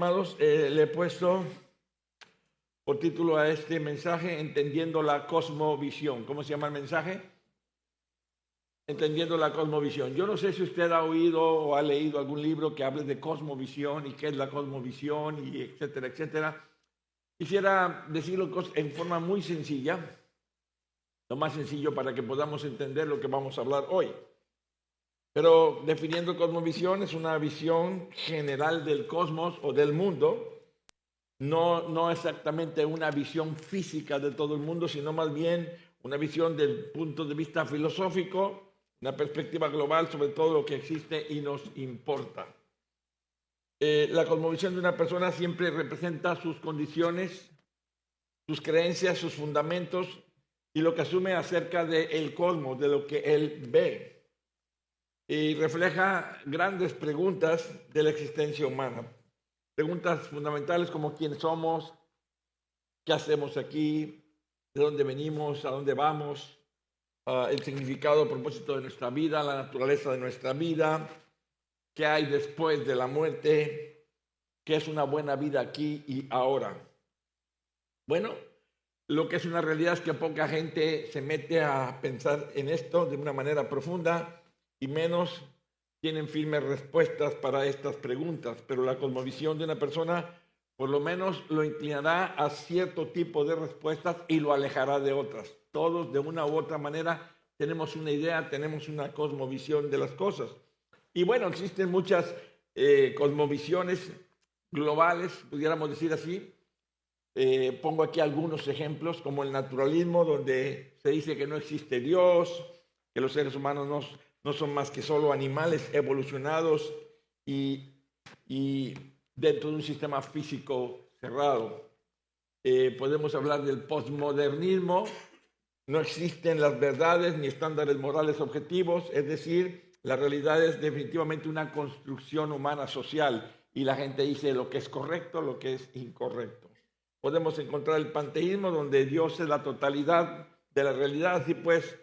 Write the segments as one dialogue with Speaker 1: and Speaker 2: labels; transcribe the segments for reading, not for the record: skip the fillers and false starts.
Speaker 1: amados, le he puesto por título a este mensaje, Entendiendo la Cosmovisión. ¿Cómo se llama el mensaje? Entendiendo la Cosmovisión. Yo no sé si usted ha oído o ha leído algún libro que hable de cosmovisión y qué es la cosmovisión y etcétera, etcétera. Quisiera decirlo en forma muy sencilla, lo más sencillo para que podamos entender lo que vamos a hablar hoy. Pero definiendo cosmovisión es una visión general del cosmos o del mundo, no exactamente una visión física de todo el mundo, sino más bien una visión del punto de vista filosófico, una perspectiva global sobre todo lo que existe y nos importa. La cosmovisión de una persona siempre representa sus condiciones, sus creencias, sus fundamentos y lo que asume acerca del cosmos, de lo que él ve. Y refleja grandes preguntas de la existencia humana. Preguntas fundamentales como quién somos, qué hacemos aquí, de dónde venimos, a dónde vamos, el significado, propósito de nuestra vida, la naturaleza de nuestra vida, qué hay después de la muerte, qué es una buena vida aquí y ahora. Bueno, lo que es una realidad es que poca gente se mete a pensar en esto de una manera profunda y menos tienen firmes respuestas para estas preguntas, pero la cosmovisión de una persona por lo menos lo inclinará a cierto tipo de respuestas y lo alejará de otras. Todos de una u otra manera tenemos una idea, tenemos una cosmovisión de las cosas. Y bueno, existen muchas cosmovisiones globales, pudiéramos decir así. Pongo aquí algunos ejemplos, como el naturalismo, donde se dice que no existe Dios, que los seres humanos no son más que solo animales evolucionados y dentro de un sistema físico cerrado. Podemos hablar del postmodernismo. No existen las verdades ni estándares morales objetivos, es decir, la realidad es definitivamente una construcción humana social y la gente dice lo que es correcto, lo que es incorrecto. Podemos encontrar el panteísmo, donde Dios es la totalidad de la realidad, y pues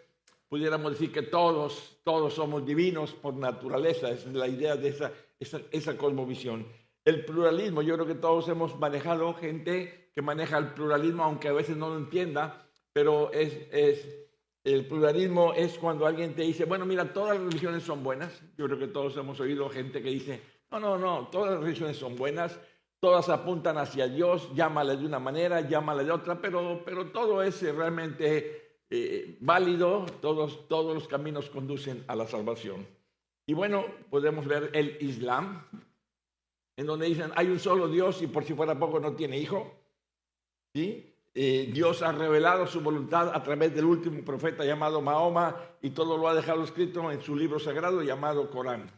Speaker 1: pudiéramos decir que todos somos divinos por naturaleza. Esa es la idea de esa cosmovisión. El pluralismo, yo creo que todos hemos manejado gente que maneja el pluralismo, aunque a veces no lo entienda, pero el pluralismo es cuando alguien te dice, bueno, mira, todas las religiones son buenas. Yo creo que todos hemos oído gente que dice, no, todas las religiones son buenas, todas apuntan hacia Dios, llámale de una manera, llámale de otra, pero todo es realmente válido, todos los caminos conducen a la salvación. Y bueno, podemos ver el Islam, en donde dicen, hay un solo Dios y por si fuera poco no tiene hijo, ¿sí? Dios ha revelado su voluntad a través del último profeta llamado Mahoma y todo lo ha dejado escrito en su libro sagrado llamado Corán.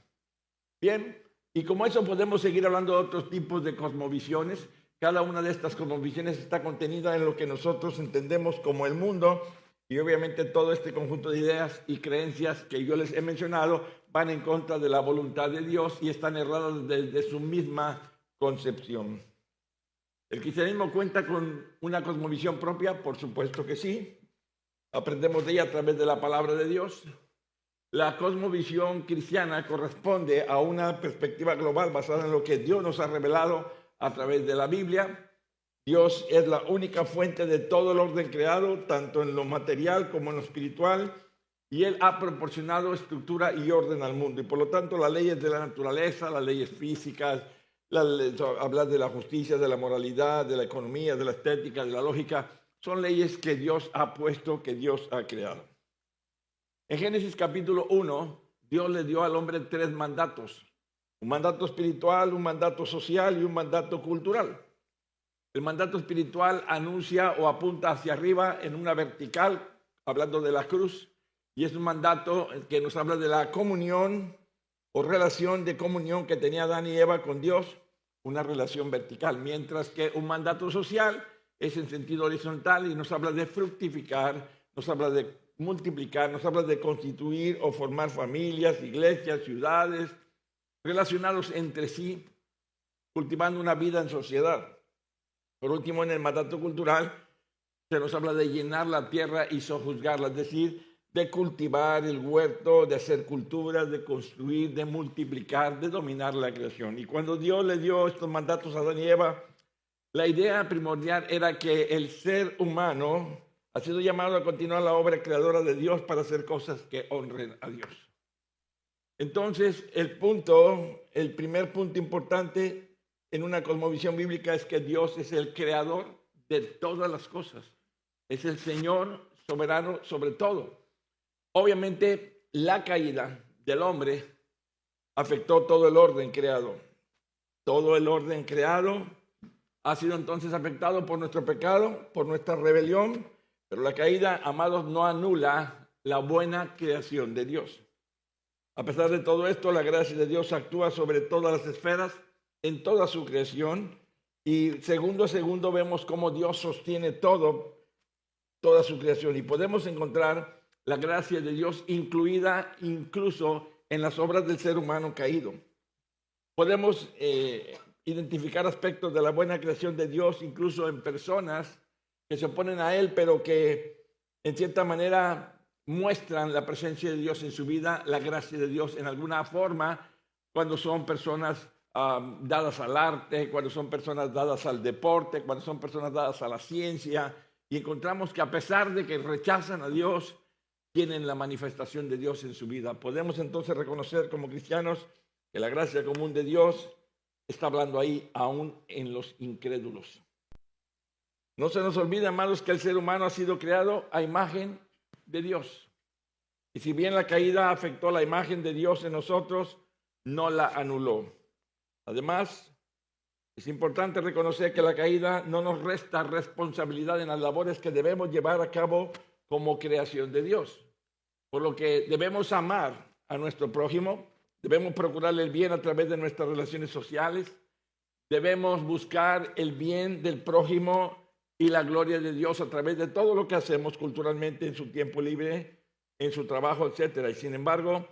Speaker 1: Bien, y como eso podemos seguir hablando de otros tipos de cosmovisiones. Cada una de estas cosmovisiones está contenida en lo que nosotros entendemos como el mundo, y obviamente todo este conjunto de ideas y creencias que yo les he mencionado van en contra de la voluntad de Dios y están erradas desde su misma concepción. ¿El cristianismo cuenta con una cosmovisión propia? Por supuesto que sí. Aprendemos de ella a través de la palabra de Dios. La cosmovisión cristiana corresponde a una perspectiva global basada en lo que Dios nos ha revelado a través de la Biblia. Dios es la única fuente de todo el orden creado, tanto en lo material como en lo espiritual, y Él ha proporcionado estructura y orden al mundo. Y por lo tanto, las leyes de la naturaleza, las leyes físicas, hablar de la justicia, de la moralidad, de la economía, de la estética, de la lógica, son leyes que Dios ha puesto, que Dios ha creado. En Génesis capítulo 1, Dios le dio al hombre 3 mandatos. Un mandato espiritual, un mandato social y un mandato cultural. El mandato espiritual anuncia o apunta hacia arriba en una vertical, hablando de la cruz, y es un mandato que nos habla de la comunión o relación de comunión que tenía Adán y Eva con Dios, una relación vertical, mientras que un mandato social es en sentido horizontal y nos habla de fructificar, nos habla de multiplicar, nos habla de constituir o formar familias, iglesias, ciudades, relacionados entre sí, cultivando una vida en sociedad. Por último, en el mandato cultural se nos habla de llenar la tierra y sojuzgarla, es decir, de cultivar el huerto, de hacer culturas, de construir, de multiplicar, de dominar la creación. Y cuando Dios le dio estos mandatos a Adán y Eva, la idea primordial era que el ser humano ha sido llamado a continuar la obra creadora de Dios para hacer cosas que honren a Dios. Entonces, el primer punto importante en una cosmovisión bíblica es que Dios es el creador de todas las cosas. Es el Señor soberano sobre todo. Obviamente, la caída del hombre afectó todo el orden creado. Todo el orden creado ha sido entonces afectado por nuestro pecado, por nuestra rebelión, pero la caída, amados, no anula la buena creación de Dios. A pesar de todo esto, la gracia de Dios actúa sobre todas las esferas, en toda su creación, y segundo a segundo vemos cómo Dios sostiene toda su creación, y podemos encontrar la gracia de Dios incluida incluso en las obras del ser humano caído. Podemos identificar aspectos de la buena creación de Dios incluso en personas que se oponen a Él, pero que en cierta manera muestran la presencia de Dios en su vida, la gracia de Dios en alguna forma, cuando son personas dadas al arte, cuando son personas dadas al deporte, cuando son personas dadas a la ciencia, y encontramos que a pesar de que rechazan a Dios, tienen la manifestación de Dios en su vida. Podemos entonces reconocer como cristianos que la gracia común de Dios está hablando ahí aún en los incrédulos. No se nos olvide, amados, que el ser humano ha sido creado a imagen de Dios. Y si bien la caída afectó la imagen de Dios en nosotros, no la anuló. Además, es importante reconocer que la caída no nos resta responsabilidad en las labores que debemos llevar a cabo como creación de Dios. Por lo que debemos amar a nuestro prójimo, debemos procurarle el bien a través de nuestras relaciones sociales, debemos buscar el bien del prójimo y la gloria de Dios a través de todo lo que hacemos culturalmente en su tiempo libre, en su trabajo, etc. Y sin embargo,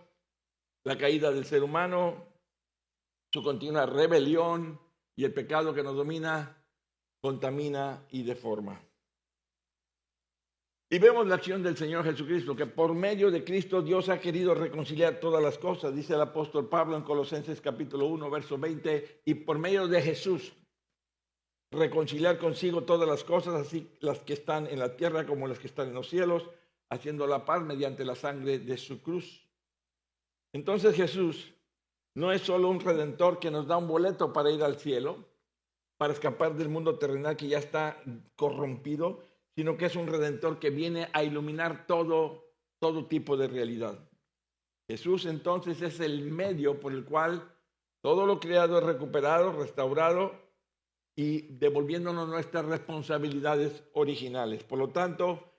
Speaker 1: la caída del ser humano, su continua rebelión y el pecado que nos domina, contamina y deforma. Y vemos la acción del Señor Jesucristo, que por medio de Cristo Dios ha querido reconciliar todas las cosas, dice el apóstol Pablo en Colosenses capítulo 1, verso 20, y por medio de Jesús reconciliar consigo todas las cosas, así las que están en la tierra como las que están en los cielos, haciendo la paz mediante la sangre de su cruz. Entonces Jesús no es solo un redentor que nos da un boleto para ir al cielo, para escapar del mundo terrenal que ya está corrompido, sino que es un redentor que viene a iluminar todo tipo de realidad. Jesús entonces es el medio por el cual todo lo creado es recuperado, restaurado y devolviéndonos nuestras responsabilidades originales. Por lo tanto,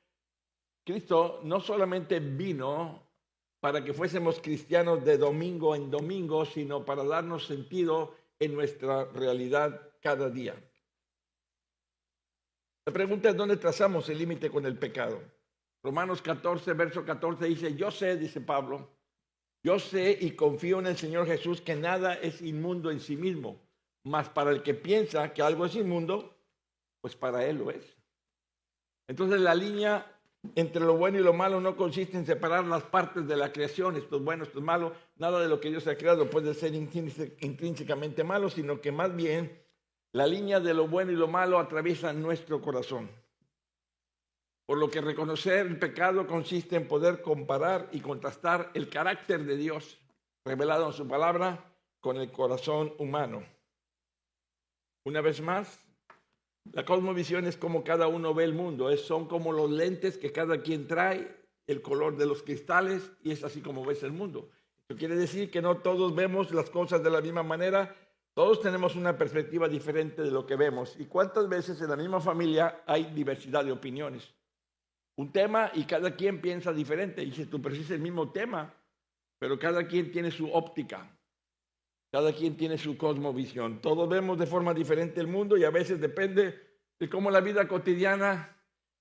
Speaker 1: Cristo no solamente vino para que fuésemos cristianos de domingo en domingo, sino para darnos sentido en nuestra realidad cada día. La pregunta es: ¿dónde trazamos el límite con el pecado? Romanos 14, verso 14 dice: yo sé, dice Pablo, yo sé y confío en el Señor Jesús que nada es inmundo en sí mismo, mas para el que piensa que algo es inmundo, pues para él lo es. Entonces la línea entre lo bueno y lo malo no consiste en separar las partes de la creación, esto es bueno, esto es malo. Nada de lo que Dios ha creado puede ser intrínsecamente malo, sino que más bien la línea de lo bueno y lo malo atraviesa nuestro corazón. Por lo que reconocer el pecado consiste en poder comparar y contrastar el carácter de Dios revelado en su palabra con el corazón humano. Una vez más, la cosmovisión es como cada uno ve el mundo, son como los lentes que cada quien trae, el color de los cristales, y es así como ves el mundo. Esto quiere decir que no todos vemos las cosas de la misma manera, todos tenemos una perspectiva diferente de lo que vemos. ¿Y cuántas veces en la misma familia hay diversidad de opiniones? Un tema y cada quien piensa diferente. Y dices tú, pero es el mismo tema, pero cada quien tiene su óptica. Cada quien tiene su cosmovisión. Todos vemos de forma diferente el mundo y a veces depende de cómo la vida cotidiana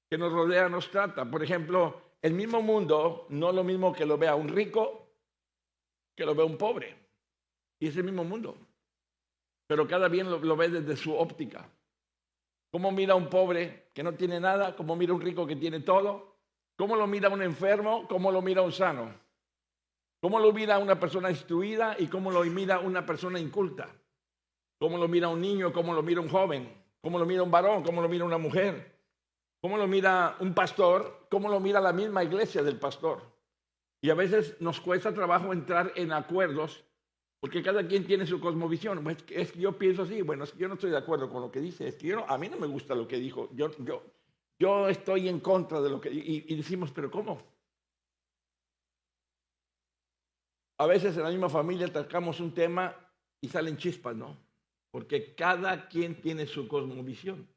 Speaker 1: que nos rodea nos trata. Por ejemplo, el mismo mundo no es lo mismo que lo vea un rico que lo vea un pobre. Y es el mismo mundo. Pero cada quien lo ve desde su óptica. ¿Cómo mira un pobre que no tiene nada? ¿Cómo mira un rico que tiene todo? ¿Cómo lo mira un enfermo? ¿Cómo lo mira un sano? ¿Cómo lo mira una persona instruida y cómo lo mira una persona inculta? ¿Cómo lo mira un niño? ¿Cómo lo mira un joven? ¿Cómo lo mira un varón? ¿Cómo lo mira una mujer? ¿Cómo lo mira un pastor? ¿Cómo lo mira la misma iglesia del pastor? Y a veces nos cuesta trabajo entrar en acuerdos porque cada quien tiene su cosmovisión. Es que yo pienso así, bueno, es que yo no estoy de acuerdo con lo que dice, es que a mí no me gusta lo que dijo, yo estoy en contra de lo que... Y decimos, ¿pero cómo? A veces en la misma familia tocamos un tema y salen chispas, ¿no? Porque cada quien tiene su cosmovisión.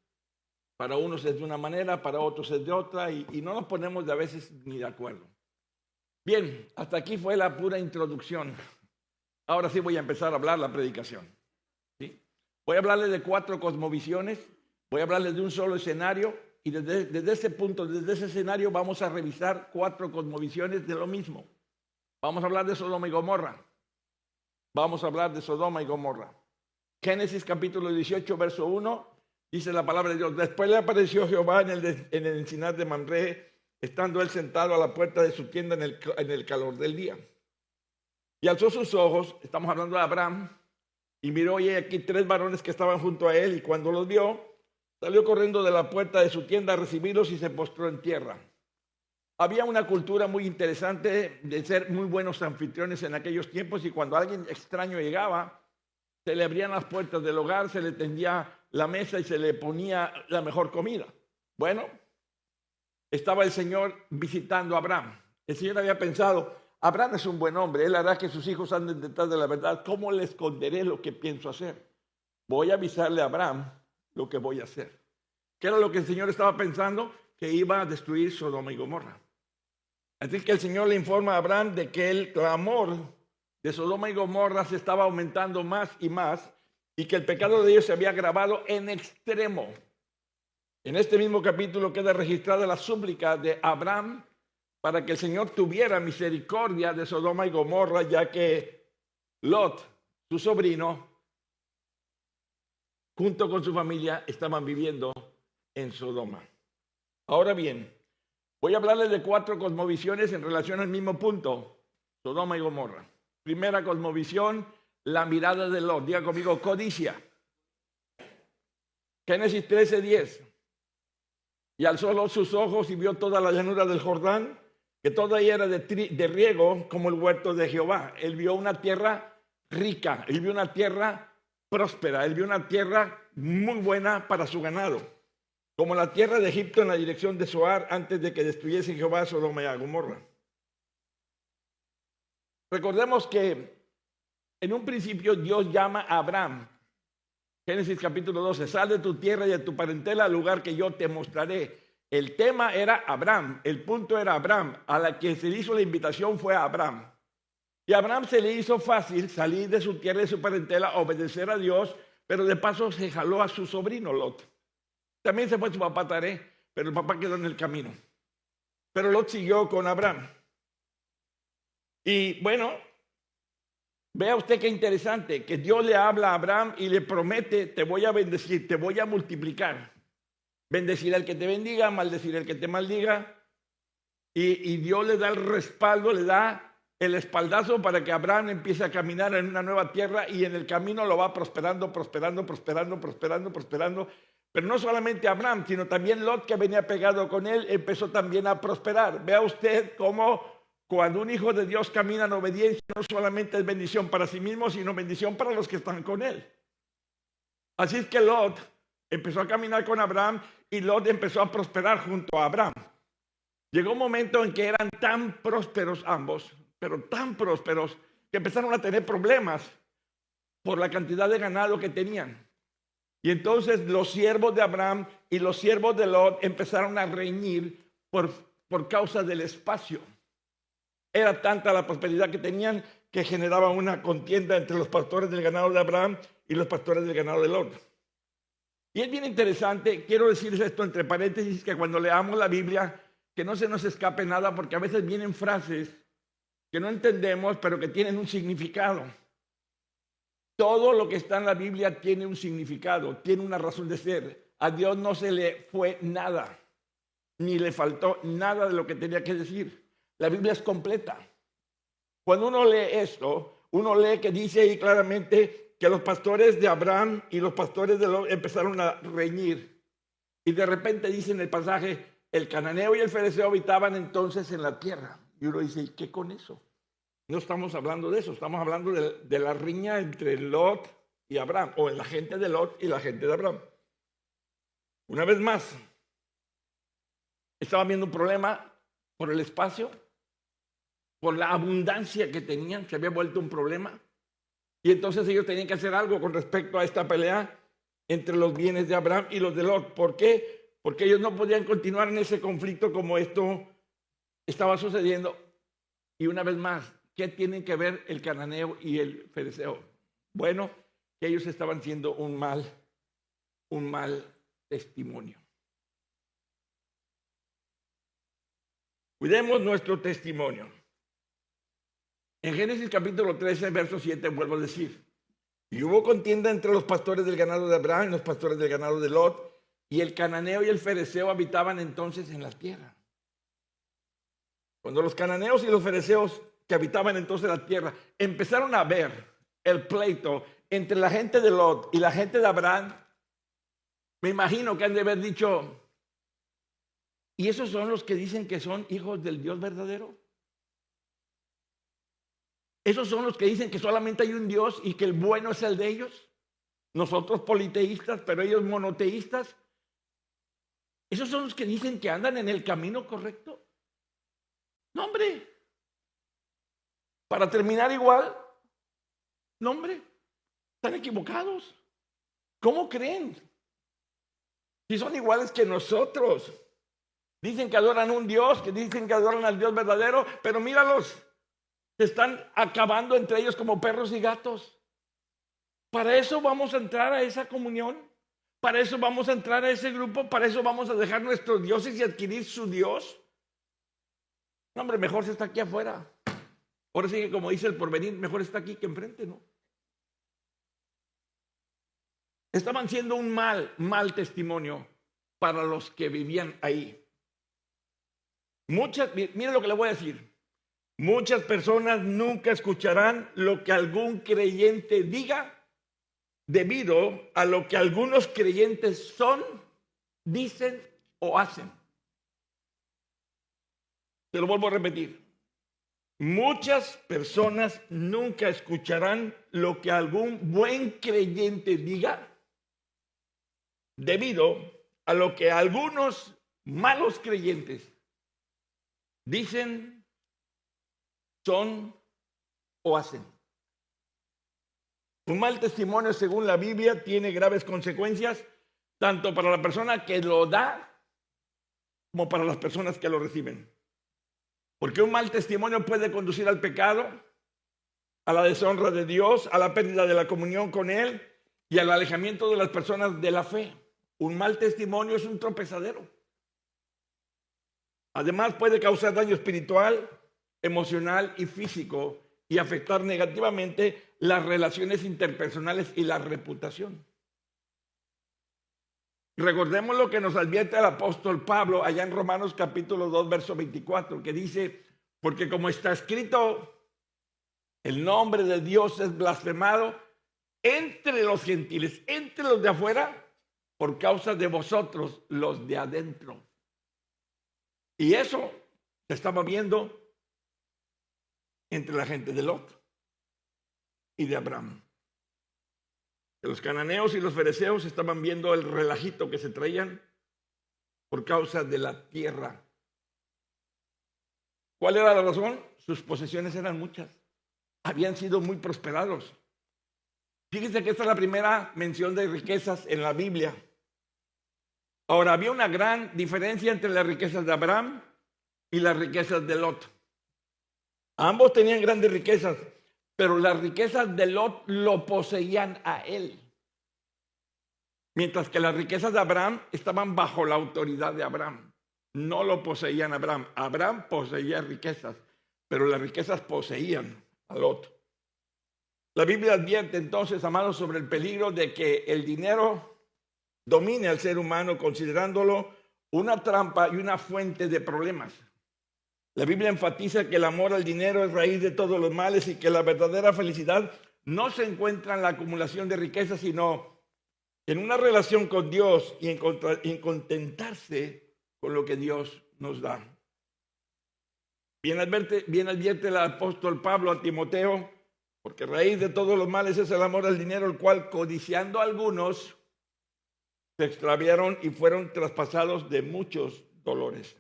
Speaker 1: Para unos es de una manera, para otros es de otra, y no nos ponemos a veces ni de acuerdo. Bien, hasta aquí fue la pura introducción. Ahora sí voy a empezar a hablar la predicación. ¿Sí? Voy a hablarles de 4 cosmovisiones, voy a hablarles de un solo escenario, y desde ese punto, desde ese escenario, vamos a revisar 4 cosmovisiones de lo mismo. Vamos a hablar de Sodoma y Gomorra. Vamos a hablar de Sodoma y Gomorra. Génesis capítulo 18, verso 1, dice la palabra de Dios. Después le apareció Jehová en el encinar de Mamre, estando él sentado a la puerta de su tienda en el calor del día. Y alzó sus ojos, estamos hablando de Abraham, y miró y aquí 3 varones que estaban junto a él, y cuando los vio, salió corriendo de la puerta de su tienda a recibirlos y se postró en tierra. Había una cultura muy interesante de ser muy buenos anfitriones en aquellos tiempos, y cuando alguien extraño llegaba, se le abrían las puertas del hogar, se le tendía la mesa y se le ponía la mejor comida. Bueno, estaba el Señor visitando a Abraham. El Señor había pensado, Abraham es un buen hombre, él hará que sus hijos anden detrás de la verdad. ¿Cómo le esconderé lo que pienso hacer? Voy a avisarle a Abraham lo que voy a hacer. ¿Qué era lo que el Señor estaba pensando? Que iba a destruir Sodoma y Gomorra. Así que el Señor le informa a Abraham de que el clamor de Sodoma y Gomorra se estaba aumentando más y más, y que el pecado de ellos se había agravado en extremo. En este mismo capítulo queda registrada la súplica de Abraham para que el Señor tuviera misericordia de Sodoma y Gomorra, ya que Lot, su sobrino, junto con su familia, estaban viviendo en Sodoma. Ahora bien, voy a hablarles de 4 cosmovisiones en relación al mismo punto, Sodoma y Gomorra. Primera cosmovisión, la mirada de Lot. Diga conmigo, codicia. Génesis 13:10. Y alzó Lot sus ojos y vio toda la llanura del Jordán, que toda ella era de riego como el huerto de Jehová. Él vio una tierra rica, él vio una tierra próspera, él vio una tierra muy buena para su ganado, como la tierra de Egipto en la dirección de Zoar, antes de que destruyese Jehová Sodoma y Gomorra. Recordemos que en un principio Dios llama a Abraham. Génesis capítulo 12, sal de tu tierra y de tu parentela al lugar que yo te mostraré. El tema era Abraham, el punto era Abraham. A la que se le hizo la invitación fue a Abraham. Y a Abraham se le hizo fácil salir de su tierra y de su parentela, obedecer a Dios, pero de paso se jaló a su sobrino Lot. También se fue su papá Taré, pero el papá quedó en el camino. Pero Lot siguió con Abraham. Y bueno, vea usted qué interesante, que Dios le habla a Abraham y le promete, te voy a bendecir, te voy a multiplicar. Bendecir al que te bendiga, maldecir al que te maldiga. Y Dios le da el respaldo, le da el espaldazo para que Abraham empiece a caminar en una nueva tierra, y en el camino lo va prosperando. Pero no solamente Abraham, sino también Lot, que venía pegado con él, empezó también a prosperar. Vea usted cómo cuando un hijo de Dios camina en obediencia, no solamente es bendición para sí mismo, sino bendición para los que están con él. Así es que Lot empezó a caminar con Abraham y Lot empezó a prosperar junto a Abraham. Llegó un momento en que eran tan prósperos ambos, pero tan prósperos, que empezaron a tener problemas por la cantidad de ganado que tenían. Y entonces los siervos de Abraham y los siervos de Lot empezaron a reñir por causa del espacio. Era tanta la prosperidad que tenían que generaba una contienda entre los pastores del ganado de Abraham y los pastores del ganado de Lot. Y es bien interesante, quiero decirles esto entre paréntesis, que cuando leamos la Biblia, que no se nos escape nada, porque a veces vienen frases que no entendemos, pero que tienen un significado. Todo lo que está en la Biblia tiene un significado, tiene una razón de ser. A Dios no se le fue nada. ni le faltó nada de lo que tenía que decir. La Biblia es completa. Cuando uno lee esto, uno lee que dice ahí claramente que los pastores de Abraham y los pastores de Lot empezaron a reñir. Y de repente dice en el pasaje, el cananeo y el fereceo habitaban entonces en la tierra. Y uno dice, ¿y qué con eso? No estamos hablando de eso, estamos hablando de la riña entre Lot y Abraham, o en la gente de Lot y la gente de Abraham. Una vez más, estaban viendo un problema por el espacio, por la abundancia que tenían, se había vuelto un problema. Y entonces ellos tenían que hacer algo con respecto a esta pelea entre los bienes de Abraham y los de Lot. ¿Por qué? Porque ellos no podían continuar en ese conflicto como esto estaba sucediendo. Y una vez más, ¿qué tienen que ver el cananeo y el fereceo? Bueno, que ellos estaban siendo un mal testimonio. Cuidemos nuestro testimonio. En Génesis capítulo 13, verso 7, vuelvo a decir, y hubo contienda entre los pastores del ganado de Abraham y los pastores del ganado de Lot, y el cananeo y el fereceo habitaban entonces en la tierra. Cuando los cananeos y los fereceos que habitaban entonces en la tierra empezaron a ver el pleito entre la gente de Lot y la gente de Abraham, me imagino que han de haber dicho, ¿y esos son los que dicen que son hijos del Dios verdadero? ¿Esos son los que dicen que solamente hay un Dios y que el bueno es el de ellos? Nosotros politeístas, pero ellos monoteístas. ¿Esos son los que dicen que andan en el camino correcto? No, hombre. Para terminar igual, no, hombre. Están equivocados. ¿Cómo creen? Si son iguales que nosotros. Dicen que adoran a un Dios, que dicen que adoran al Dios verdadero, pero míralos. Se están acabando entre ellos como perros y gatos. ¿Para eso vamos a entrar a esa comunión? ¿Para eso vamos a entrar a ese grupo? ¿Para eso vamos a dejar nuestros dioses y adquirir su Dios? No, hombre, mejor se está aquí afuera. Ahora sí que como dice el porvenir, mejor está aquí que enfrente, ¿no? Estaban siendo un mal testimonio para los que vivían ahí. Miren lo que le voy a decir. Muchas personas nunca escucharán lo que algún creyente diga debido a lo que algunos creyentes son, dicen o hacen. Te lo vuelvo a repetir. Muchas personas nunca escucharán lo que algún buen creyente diga debido a lo que algunos malos creyentes dicen, son o hacen. Un mal testimonio, según la Biblia, tiene graves consecuencias, tanto para la persona que lo da como para las personas que lo reciben. Porque un mal testimonio puede conducir al pecado, a la deshonra de Dios, a la pérdida de la comunión con Él y al alejamiento de las personas de la fe. Un mal testimonio es un tropezadero. Además, puede causar daño espiritual, emocional y físico y afectar negativamente las relaciones interpersonales y la reputación. Recordemos lo que nos advierte el apóstol Pablo allá en Romanos capítulo 2, verso 24, que dice, porque como está escrito, el nombre de Dios es blasfemado entre los gentiles, entre los de afuera, por causa de vosotros, los de adentro. Y eso se estaba viendo entre la gente de Lot y de Abraham. Los cananeos y los fereceos estaban viendo el relajito que se traían por causa de la tierra. ¿Cuál era la razón? Sus posesiones eran muchas. Habían sido muy prosperados. Fíjense que esta es la primera mención de riquezas en la Biblia. Ahora, había una gran diferencia entre las riquezas de Abraham y las riquezas de Lot. Ambos tenían grandes riquezas, pero las riquezas de Lot lo poseían a él. Mientras que las riquezas de Abraham estaban bajo la autoridad de Abraham. No lo poseían Abraham. Abraham poseía riquezas, pero las riquezas poseían a Lot. La Biblia advierte entonces, amados, sobre el peligro de que el dinero domine al ser humano, considerándolo una trampa y una fuente de problemas. La Biblia enfatiza que el amor al dinero es raíz de todos los males y que la verdadera felicidad no se encuentra en la acumulación de riquezas, sino en una relación con Dios y en contentarse con lo que Dios nos da. Bien advierte el apóstol Pablo a Timoteo, porque raíz de todos los males es el amor al dinero, el cual, codiciando a algunos, se extraviaron y fueron traspasados de muchos dolores.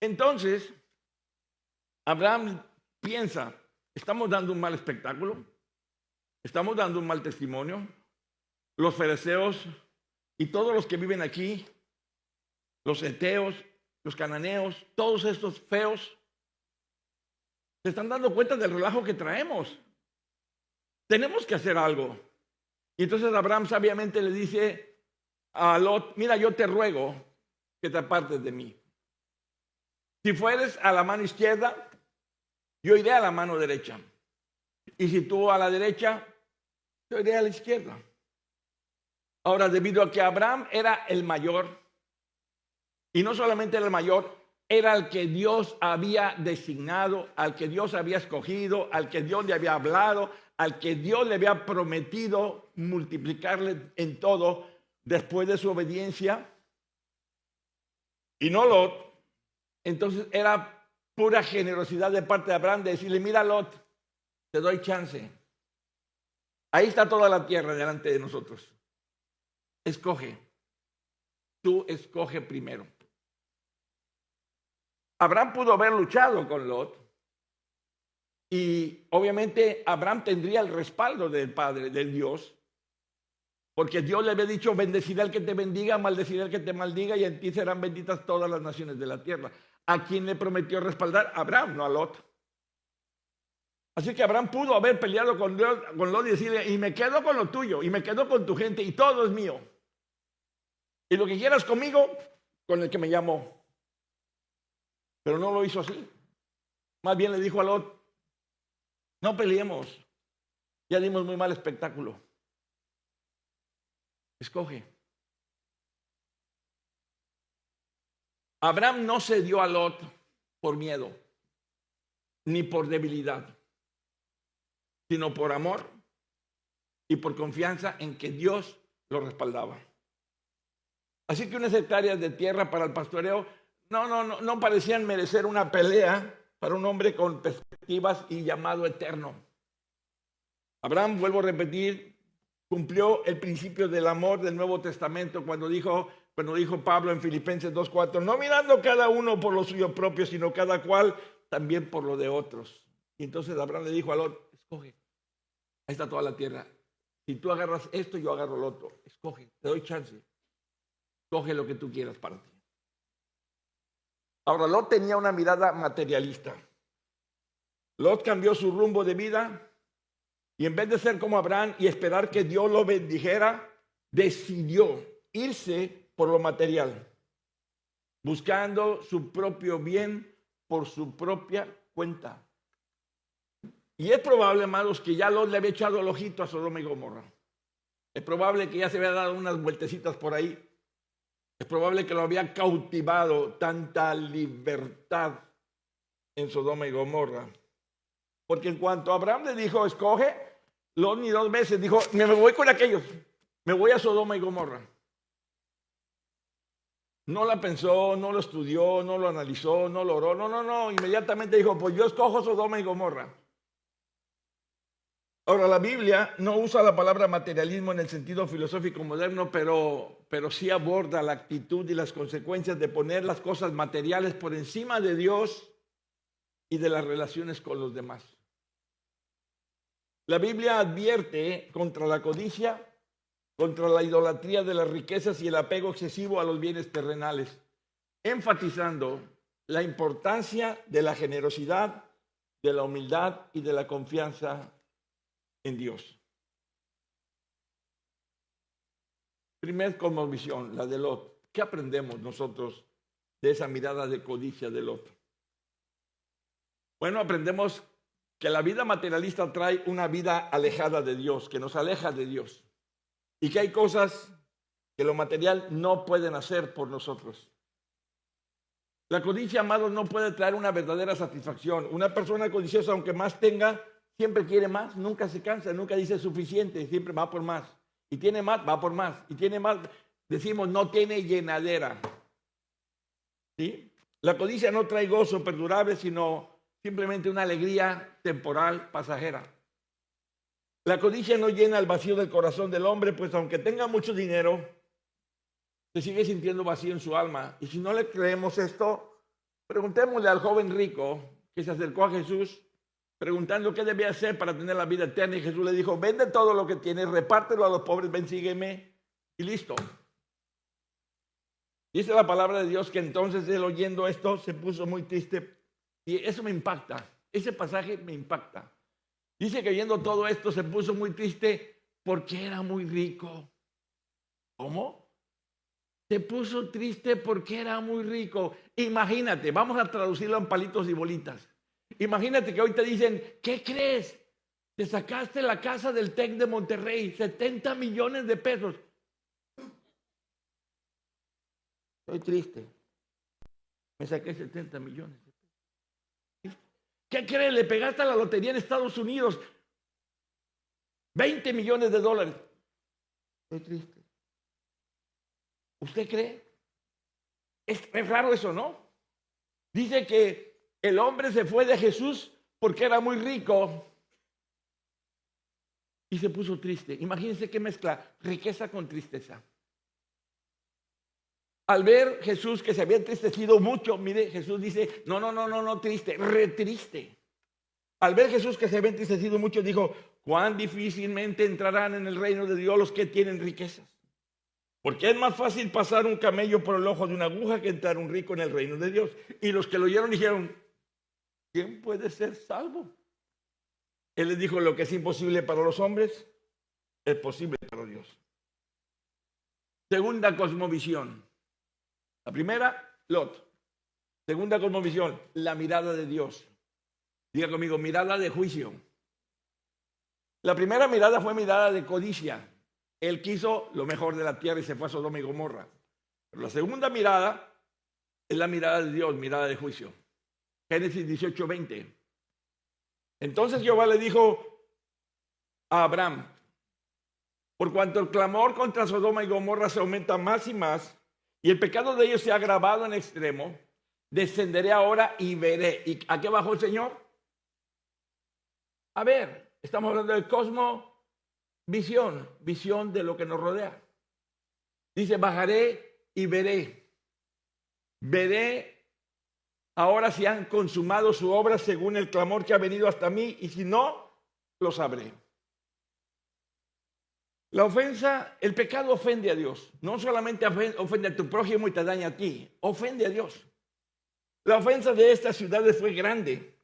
Speaker 1: Entonces, Abraham piensa, ¿estamos dando un mal espectáculo? ¿Estamos dando un mal testimonio? Los fariseos y todos los que viven aquí, los heteos, los cananeos, todos estos feos, se están dando cuenta del relajo que traemos. Tenemos que hacer algo. Y entonces Abraham sabiamente le dice a Lot, mira, yo te ruego que te apartes de mí. Si fueres a la mano izquierda, yo iré a la mano derecha. Y si tú a la derecha, yo iré a la izquierda. Ahora, debido a que Abraham era el mayor, y no solamente era el mayor, era el que Dios había designado, al que Dios había escogido, al que Dios le había hablado, al que Dios le había prometido multiplicarle en todo después de su obediencia, y no Lot. Entonces era pura generosidad de parte de Abraham de decirle, mira Lot, te doy chance. Ahí está toda la tierra delante de nosotros. Escoge. Tú escoge primero. Abraham pudo haber luchado con Lot y obviamente Abraham tendría el respaldo del Padre, del Dios, porque Dios le había dicho, bendeciré al que te bendiga, maldeciré al que te maldiga y en ti serán benditas todas las naciones de la tierra. ¿A quién le prometió respaldar? A Abraham, no a Lot. Así que Abraham pudo haber peleado con Lot y decirle, y me quedo con lo tuyo, y me quedo con tu gente, y todo es mío. Y lo que quieras conmigo, con el que me llamó. Pero no lo hizo así. Más bien le dijo a Lot, no peleemos, ya dimos muy mal espectáculo. Escoge. Abraham no se dio a Lot por miedo, ni por debilidad, sino por amor y por confianza en que Dios lo respaldaba. Así que unas hectáreas de tierra para el pastoreo no parecían merecer una pelea para un hombre con perspectivas y llamado eterno. Abraham, vuelvo a repetir, cumplió el principio del amor del Nuevo Testamento cuando dijo Pablo en Filipenses 2:4, no mirando cada uno por lo suyo propio, sino cada cual también por lo de otros. Y entonces Abraham le dijo a Lot, escoge, ahí está toda la tierra. Si tú agarras esto, yo agarro lo otro. Escoge, te doy chance. Escoge lo que tú quieras para ti. Ahora, Lot tenía una mirada materialista. Lot cambió su rumbo de vida y en vez de ser como Abraham y esperar que Dios lo bendijera, decidió irse por lo material, buscando su propio bien por su propia cuenta. Y es probable, hermanos, que ya Lot le había echado el ojito a Sodoma y Gomorra. Es probable que ya se había dado unas vueltecitas por ahí. Es probable que lo había cautivado tanta libertad en Sodoma y Gomorra. Porque en cuanto Abraham le dijo, escoge, Lot ni dos veces dijo, me voy con aquellos, me voy a Sodoma y Gomorra. No la pensó, no lo estudió, no lo analizó, no lo oró, no, inmediatamente dijo, pues yo escojo Sodoma y Gomorra. Ahora, la Biblia no usa la palabra materialismo en el sentido filosófico moderno, pero sí aborda la actitud y las consecuencias de poner las cosas materiales por encima de Dios y de las relaciones con los demás. La Biblia advierte contra la codicia, contra la idolatría de las riquezas y el apego excesivo a los bienes terrenales, enfatizando la importancia de la generosidad, de la humildad y de la confianza en Dios. Primer cosmovisión, la de Lot. ¿Qué aprendemos nosotros de esa mirada de codicia de Lot? Bueno, aprendemos que la vida materialista trae una vida alejada de Dios, que nos aleja de Dios. Y que hay cosas que lo material no pueden hacer por nosotros. La codicia, amados, no puede traer una verdadera satisfacción. Una persona codiciosa, aunque más tenga, siempre quiere más, nunca se cansa, nunca dice suficiente, siempre va por más. Y tiene más, va por más. Y tiene más, decimos, no tiene llenadera. ¿Sí? La codicia no trae gozo perdurable, sino simplemente una alegría temporal, pasajera. La codicia no llena el vacío del corazón del hombre, pues aunque tenga mucho dinero, se sigue sintiendo vacío en su alma. Y si no le creemos esto, preguntémosle al joven rico que se acercó a Jesús preguntando qué debía hacer para tener la vida eterna. Y Jesús le dijo, vende todo lo que tienes, repártelo a los pobres, ven, sígueme y listo. Dice la palabra de Dios que entonces él, oyendo esto, se puso muy triste. Y eso me impacta, ese pasaje me impacta. Dice que oyendo todo esto se puso muy triste porque era muy rico. ¿Cómo? Se puso triste porque era muy rico. Imagínate, vamos a traducirlo en palitos y bolitas. Imagínate que hoy te dicen, ¿qué crees? Te sacaste la casa del TEC de Monterrey, 70 millones de pesos. Estoy triste. Me saqué 70 millones de pesos. ¿Qué crees? Le pegaste a la lotería en Estados Unidos. 20 millones de dólares. Estoy triste. ¿Usted cree? Es raro eso, ¿no? Dice que el hombre se fue de Jesús porque era muy rico y se puso triste. Imagínense qué mezcla, riqueza con tristeza. Al ver Jesús que se había entristecido mucho, mire, Jesús dice, no, triste, re triste. Al ver Jesús que se había entristecido mucho, dijo, cuán difícilmente entrarán en el reino de Dios los que tienen riquezas. Porque es más fácil pasar un camello por el ojo de una aguja que entrar un rico en el reino de Dios. Y los que lo oyeron dijeron, ¿quién puede ser salvo? Él les dijo, lo que es imposible para los hombres, es posible para Dios. Segunda cosmovisión. La primera, Lot. Segunda cosmovisión, la mirada de Dios. Diga conmigo, mirada de juicio. La primera mirada fue mirada de codicia. Él quiso lo mejor de la tierra y se fue a Sodoma y Gomorra. Pero la segunda mirada es la mirada de Dios, mirada de juicio. Génesis 18:20. Entonces Jehová le dijo a Abraham, por cuanto el clamor contra Sodoma y Gomorra se aumenta más y más, y el pecado de ellos se ha agravado en extremo, descenderé ahora y veré. ¿Y a qué bajó el Señor? A ver, estamos hablando del cosmovisión, visión de lo que nos rodea. Dice, bajaré y veré. Veré ahora si han consumado su obra según el clamor que ha venido hasta mí, y si no, lo sabré. La ofensa, el pecado ofende a Dios. No solamente ofende a tu prójimo y te daña a ti, ofende a Dios. La ofensa de estas ciudades fue grande,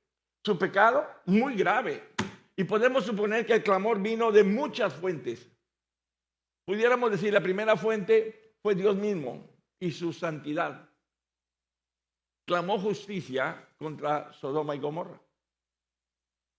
Speaker 1: su pecado muy grave. Y podemos suponer que el clamor vino de muchas fuentes. Pudiéramos decir, la primera fuente fue Dios mismo y su santidad. Clamó justicia contra Sodoma y Gomorra.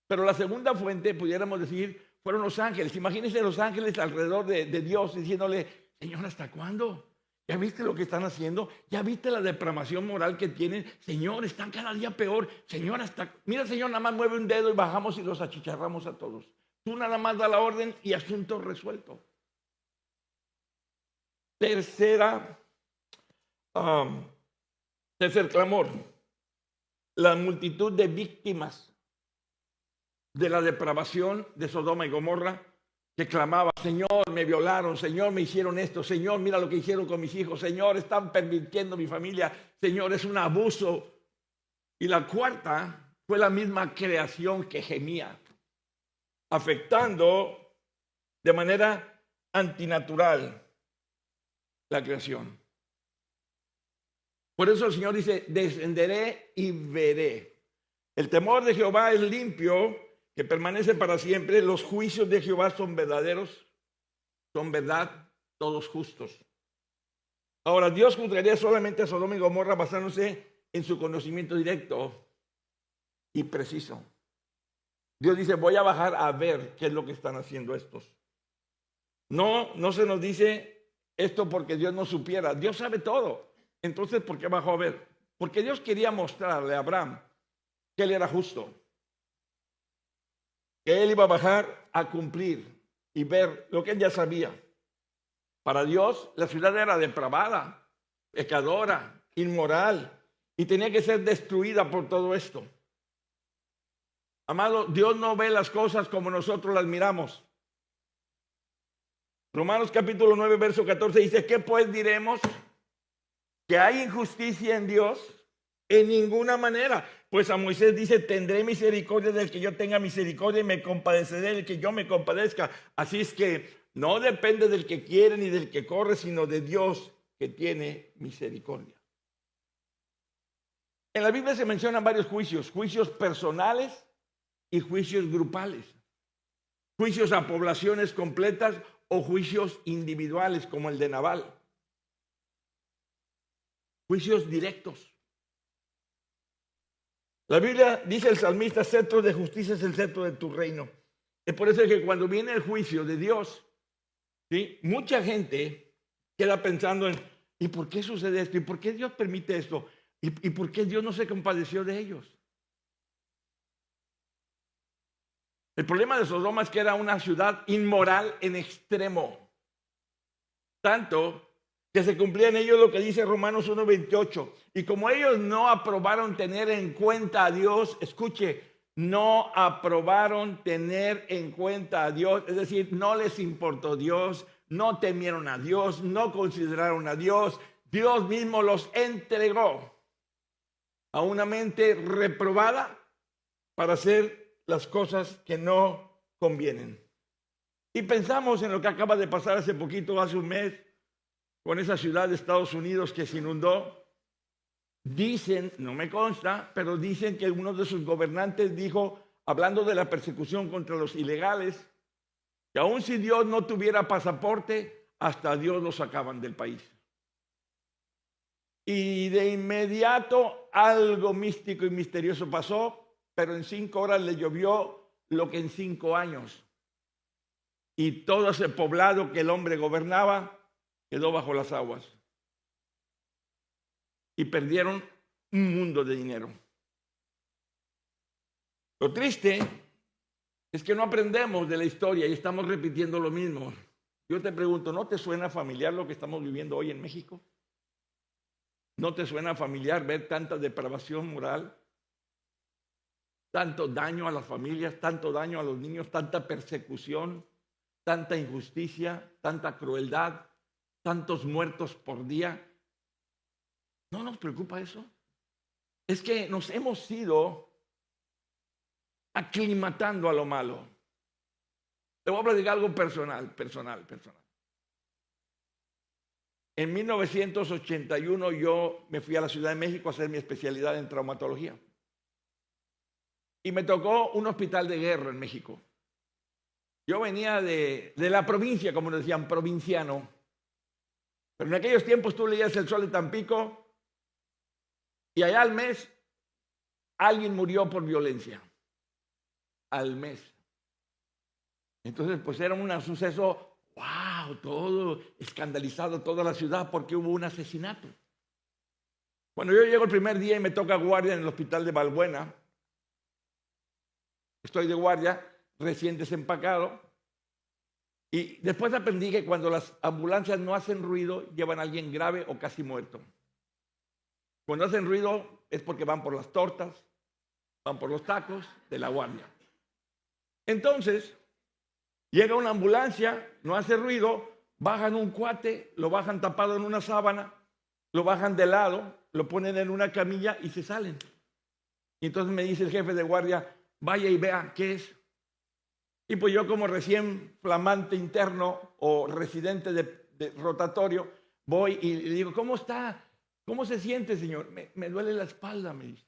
Speaker 1: Pero la segunda fuente, pudiéramos decir, fueron los ángeles. Imagínense los ángeles alrededor de Dios diciéndole, Señor, ¿hasta cuándo? ¿Ya viste lo que están haciendo? ¿Ya viste la depravación moral que tienen? Señor, están cada día peor. Señor, mira, Señor, nada más mueve un dedo y bajamos y los achicharramos a todos. Tú nada más da la orden y asunto resuelto. Tercer clamor. La multitud de víctimas de la depravación de Sodoma y Gomorra que clamaba, Señor, me violaron, Señor, me hicieron esto, Señor, mira lo que hicieron con mis hijos, Señor, están pervirtiendo mi familia, Señor, es un abuso. Y la cuarta fue la misma creación que gemía, afectando de manera antinatural la creación. Por eso el Señor dice, descenderé y veré. El temor de Jehová es limpio, que permanece para siempre. Los juicios de Jehová son verdaderos, son verdad, todos justos. Ahora, Dios juzgaría solamente a Sodoma y Gomorra basándose en su conocimiento directo y preciso. Dios dice, voy a bajar a ver qué es lo que están haciendo estos. No se nos dice esto porque Dios no supiera. Dios sabe todo. Entonces, ¿por qué bajó a ver? Porque Dios quería mostrarle a Abraham que él era justo, que él iba a bajar a cumplir y ver lo que él ya sabía. Para Dios, la ciudad era depravada, pecadora, inmoral, y tenía que ser destruida por todo esto. Amado, Dios no ve las cosas como nosotros las miramos. Romanos capítulo 9, verso 14 dice, ¿qué pues diremos? ¿Que hay injusticia en Dios? En ninguna manera. Pues a Moisés dice, tendré misericordia del que yo tenga misericordia y me compadeceré del que yo me compadezca. Así es que no depende del que quiere ni del que corre, sino de Dios que tiene misericordia. En la Biblia se mencionan varios juicios, juicios personales y juicios grupales, juicios a poblaciones completas o juicios individuales como el de Nabal, juicios directos. La Biblia dice el salmista, cetro de justicia es el cetro de tu reino. Es por eso que cuando viene el juicio de Dios, ¿sí?, mucha gente queda pensando en, ¿y por qué sucede esto? ¿Y por qué Dios permite esto? ¿Y por qué Dios no se compadeció de ellos? El problema de Sodoma es que era una ciudad inmoral en extremo. Tanto que se cumplía en ellos lo que dice Romanos 1:28. Y como ellos no aprobaron tener en cuenta a Dios, escuche, no aprobaron tener en cuenta a Dios, es decir, no les importó Dios, no temieron a Dios, no consideraron a Dios, Dios mismo los entregó a una mente reprobada para hacer las cosas que no convienen. Y pensamos en lo que acaba de pasar hace poquito, hace un mes, con esa ciudad de Estados Unidos que se inundó. Dicen, no me consta, pero dicen que uno de sus gobernantes dijo, hablando de la persecución contra los ilegales, que aun si Dios no tuviera pasaporte, hasta Dios lo sacaban del país. Y de inmediato algo místico y misterioso pasó, pero en 5 horas le llovió lo que en 5 años. Y todo ese poblado que el hombre gobernaba quedó bajo las aguas. Y perdieron un mundo de dinero. Lo triste es que no aprendemos de la historia y estamos repitiendo lo mismo. Yo te pregunto, ¿no te suena familiar lo que estamos viviendo hoy en México? ¿No te suena familiar ver tanta depravación moral? Tanto daño a las familias, tanto daño a los niños, tanta persecución, tanta injusticia, tanta crueldad, tantos muertos por día. ¿No nos preocupa eso? Es que nos hemos ido aclimatando a lo malo. Te voy a platicar algo personal. En 1981 yo me fui a la Ciudad de México a hacer mi especialidad en traumatología. Y me tocó un hospital de guerra en México. Yo venía de la provincia, como nos decían, provinciano. Pero en aquellos tiempos tú leías El Sol de Tampico y allá al mes alguien murió por violencia. Al mes. Entonces, pues era un suceso, wow, todo escandalizado, toda la ciudad, porque hubo un asesinato. Cuando yo llego el primer día y me toca guardia en el hospital de Balbuena, estoy de guardia, recién desempacado, y después aprendí que cuando las ambulancias no hacen ruido, llevan a alguien grave o casi muerto. Cuando hacen ruido es porque van por las tortas, van por los tacos de la guardia. Entonces, llega una ambulancia, no hace ruido, bajan un cuate, lo bajan tapado en una sábana, lo bajan de lado, lo ponen en una camilla y se salen. Y entonces me dice el jefe de guardia, vaya y vea qué es. Y pues yo como recién flamante interno o residente de rotatorio, voy y le digo, ¿cómo está? ¿Cómo se siente, señor? Me duele la espalda, me dice.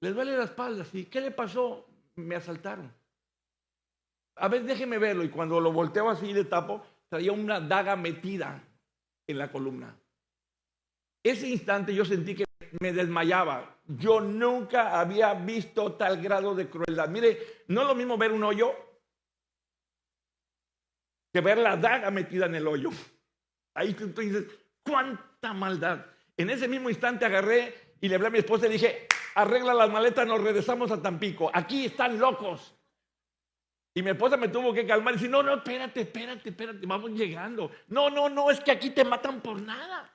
Speaker 1: ¿Le duele la espalda? Sí. ¿Qué le pasó? Me asaltaron. A ver, déjeme verlo. Y cuando lo volteo así de tapo, traía una daga metida en la columna. Ese instante yo sentí que me desmayaba. Yo nunca había visto tal grado de crueldad. Mire, no es lo mismo ver un hoyo que ver la daga metida en el hoyo. Ahí tú dices, cuánta maldad. En ese mismo instante agarré y le hablé a mi esposa y le dije, arregla las maletas, nos regresamos a Tampico. Aquí están locos. Y mi esposa me tuvo que calmar y decir, no, espérate, vamos llegando. No, es que aquí te matan por nada.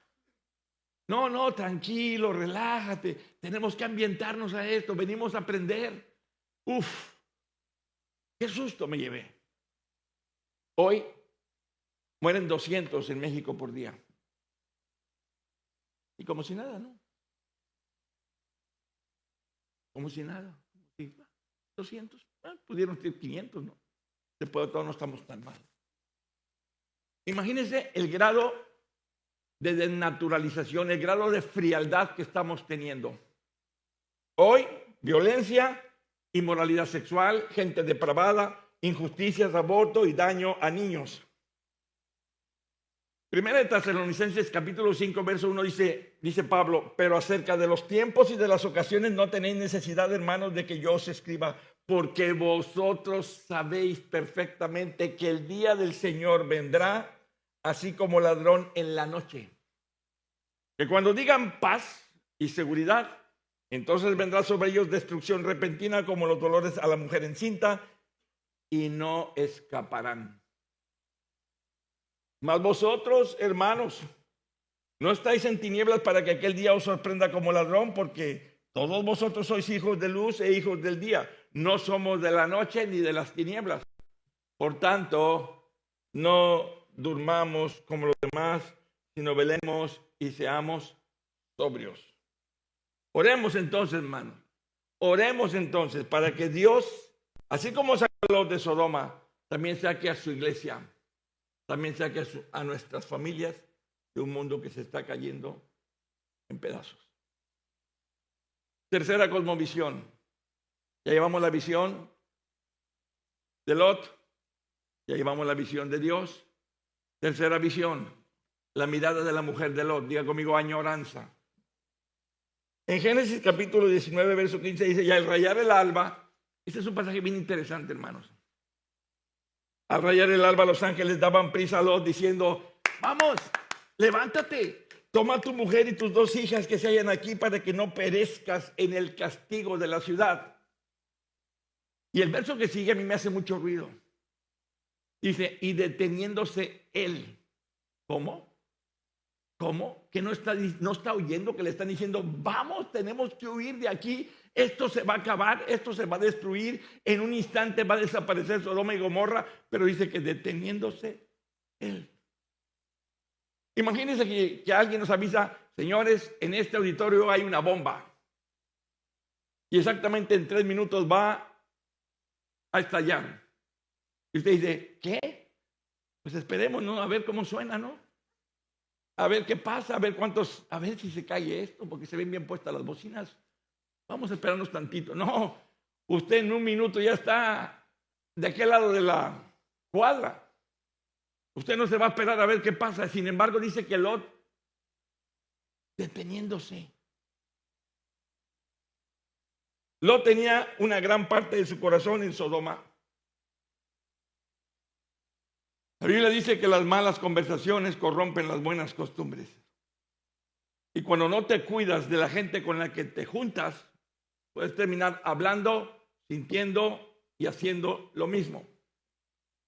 Speaker 1: No, tranquilo, relájate. Tenemos que ambientarnos a esto, venimos a aprender. Uf, qué susto me llevé. Hoy mueren 200 en México por día. Y como si nada, ¿no? Como si nada. 200, pudieron ser 500, ¿no? Después de todo no estamos tan mal. Imagínense el grado de desnaturalización, el grado de frialdad que estamos teniendo. Hoy, violencia, inmoralidad sexual, gente depravada, injusticias, aborto y daño a niños. Primera de Tesalonicenses capítulo 5 verso 1 dice Pablo, pero acerca de los tiempos y de las ocasiones no tenéis necesidad, hermanos, de que yo os escriba, porque vosotros sabéis perfectamente que el día del Señor vendrá así como ladrón en la noche. Que cuando digan paz y seguridad, entonces vendrá sobre ellos destrucción repentina como los dolores a la mujer encinta y no escaparán. Mas vosotros, hermanos, no estáis en tinieblas para que aquel día os sorprenda como ladrón, porque todos vosotros sois hijos de luz e hijos del día. No somos de la noche ni de las tinieblas. Por tanto, no durmamos como los demás, sino velemos y seamos sobrios. Oremos entonces, hermanos. Oremos entonces para que Dios, así como sacó a los de Sodoma, también saque a su iglesia. También saque a nuestras familias de un mundo que se está cayendo en pedazos. Tercera cosmovisión. Ya llevamos la visión de Lot, ya llevamos la visión de Dios. Tercera visión, la mirada de la mujer de Lot. Diga conmigo, añoranza. En Génesis capítulo 19, verso 15 dice, y al rayar el alba, este es un pasaje bien interesante, hermanos. Al rayar el alba, los ángeles daban prisa a Lot diciendo, vamos, levántate, toma a tu mujer y tus 2 hijas que se hallan aquí para que no perezcas en el castigo de la ciudad. Y el verso que sigue a mí me hace mucho ruido. Dice, y deteniéndose él. ¿Cómo? ¿Cómo? Que no está oyendo que le están diciendo, vamos, tenemos que huir de aquí. Esto se va a acabar, esto se va a destruir, en un instante va a desaparecer Sodoma y Gomorra, pero dice que deteniéndose él. Imagínense que alguien nos avisa, señores, en este auditorio hay una bomba. Y exactamente en 3 minutos va a estallar. Y usted dice, ¿qué? Pues esperemos, ¿no? A ver cómo suena, ¿no? A ver qué pasa, a ver si se cae esto, porque se ven bien puestas las bocinas. Vamos a esperarnos tantito. No, usted en 1 minuto ya está de aquel lado de la cuadra. Usted no se va a esperar a ver qué pasa. Sin embargo, dice que Lot, deteniéndose. Lot tenía una gran parte de su corazón en Sodoma. La Biblia dice que las malas conversaciones corrompen las buenas costumbres. Y cuando no te cuidas de la gente con la que te juntas, puedes terminar hablando, sintiendo y haciendo lo mismo.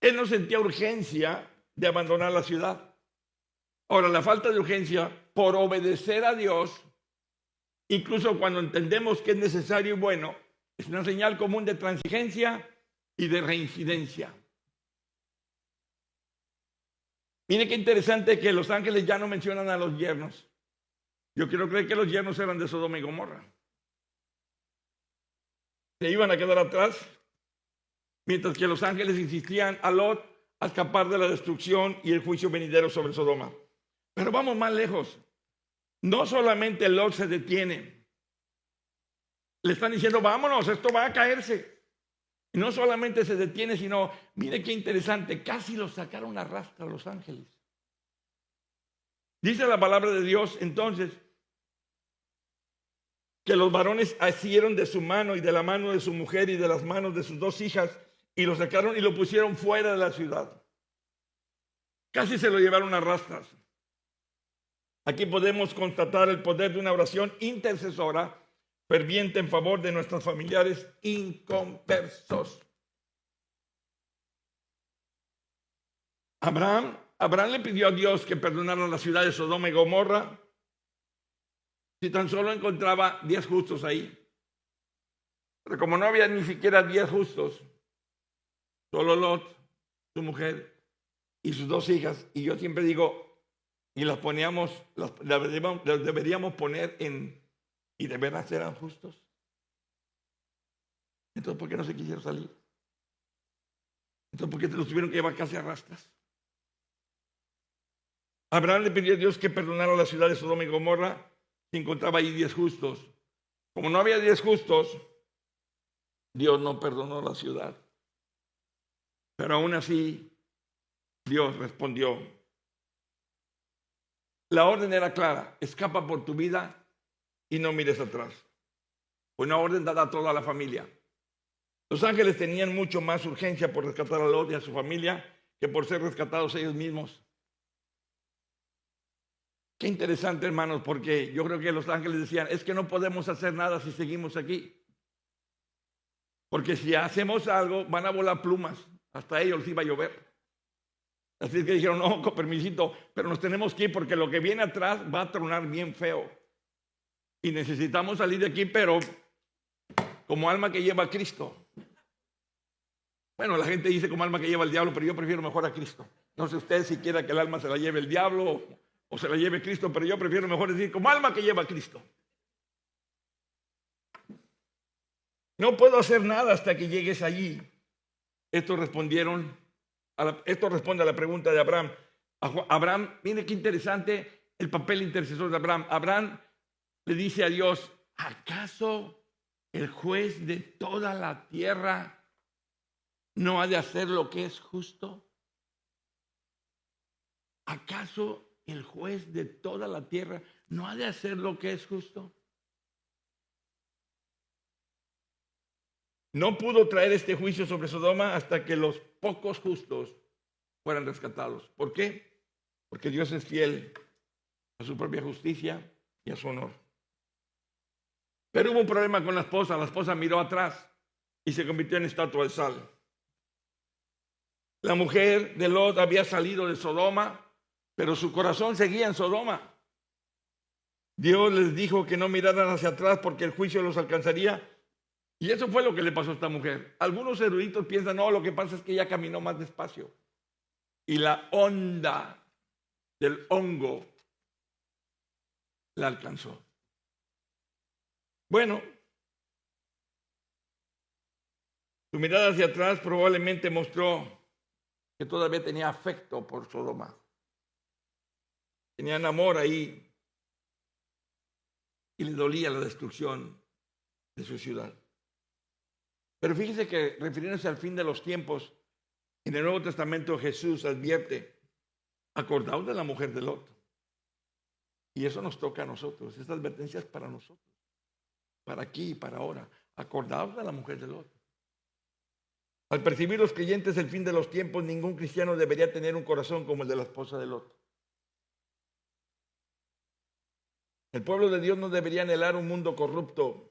Speaker 1: Él no sentía urgencia de abandonar la ciudad. Ahora, la falta de urgencia por obedecer a Dios, incluso cuando entendemos que es necesario y bueno, es una señal común de transigencia y de reincidencia. Mire qué interesante que los ángeles ya no mencionan a los yernos. Yo quiero creer que los yernos eran de Sodoma y Gomorra. Se iban a quedar atrás, mientras que los ángeles insistían a Lot a escapar de la destrucción y el juicio venidero sobre Sodoma. Pero vamos más lejos. No solamente Lot se detiene. Le están diciendo, vámonos, esto va a caerse. Y no solamente se detiene, sino, mire qué interesante, casi los sacaron a rastras los ángeles. Dice la palabra de Dios entonces que los varones asieron de su mano y de la mano de su mujer y de las manos de sus 2 hijas y lo sacaron y lo pusieron fuera de la ciudad. Casi se lo llevaron a rastras. Aquí podemos constatar el poder de una oración intercesora ferviente en favor de nuestros familiares inconversos. Abraham le pidió a Dios que perdonara la ciudad de Sodoma y Gomorra si tan solo encontraba 10 justos ahí. Pero como no había ni siquiera 10 justos, solo Lot, su mujer y sus 2 hijas, y yo siempre digo, y las deberíamos poner en, y de veras eran justos. Entonces, ¿por qué no se quisieron salir? Entonces, ¿por qué los tuvieron que llevar casi a rastras? Abraham le pidió a Dios que perdonara la ciudad de Sodoma y Gomorra si encontraba ahí 10 justos. Como no había 10 justos, Dios no perdonó la ciudad. Pero aún así, Dios respondió. La orden era clara: escapa por tu vida y no mires atrás. Fue una orden dada a toda la familia. Los ángeles tenían mucho más urgencia por rescatar a Lot y a su familia que por ser rescatados ellos mismos. Qué interesante, hermanos, porque yo creo que los ángeles decían, es que no podemos hacer nada si seguimos aquí. Porque si hacemos algo, van a volar plumas. Hasta ellos les iba a llover. Así que dijeron, no, con permisito, pero nos tenemos que ir porque lo que viene atrás va a tronar bien feo. Y necesitamos salir de aquí, pero como alma que lleva a Cristo. Bueno, la gente dice como alma que lleva el diablo, pero yo prefiero mejor a Cristo. No sé usted si quiera que el alma se la lleve el diablo o se la lleve Cristo, pero yo prefiero mejor decir como alma que lleva a Cristo. No puedo hacer nada hasta que llegues allí. Esto responde a la pregunta de Abraham. Abraham, mire qué interesante el papel intercesor de Abraham. Abraham le dice a Dios, ¿acaso el juez de toda la tierra no ha de hacer lo que es justo? ¿Acaso el juez de toda la tierra no ha de hacer lo que es justo? No pudo traer este juicio sobre Sodoma hasta que los pocos justos fueran rescatados. ¿Por qué? Porque Dios es fiel a su propia justicia y a su honor. Pero hubo un problema con la esposa miró atrás y se convirtió en estatua de sal. La mujer de Lot había salido de Sodoma, pero su corazón seguía en Sodoma. Dios les dijo que no miraran hacia atrás porque el juicio los alcanzaría. Y eso fue lo que le pasó a esta mujer. Algunos eruditos piensan, no, lo que pasa es que ella caminó más despacio. Y la onda del hongo la alcanzó. Bueno, su mirada hacia atrás probablemente mostró que todavía tenía afecto por Sodoma. Tenían amor ahí y le dolía la destrucción de su ciudad. Pero fíjese que refiriéndose al fin de los tiempos, en el Nuevo Testamento Jesús advierte, acordaos de la mujer de Lot. Y eso nos toca a nosotros, esta advertencia es para nosotros, para aquí y para ahora. Acordaos de la mujer de Lot. Al percibir los creyentes el fin de los tiempos, ningún cristiano debería tener un corazón como el de la esposa de Lot. El pueblo de Dios no debería anhelar un mundo corrupto.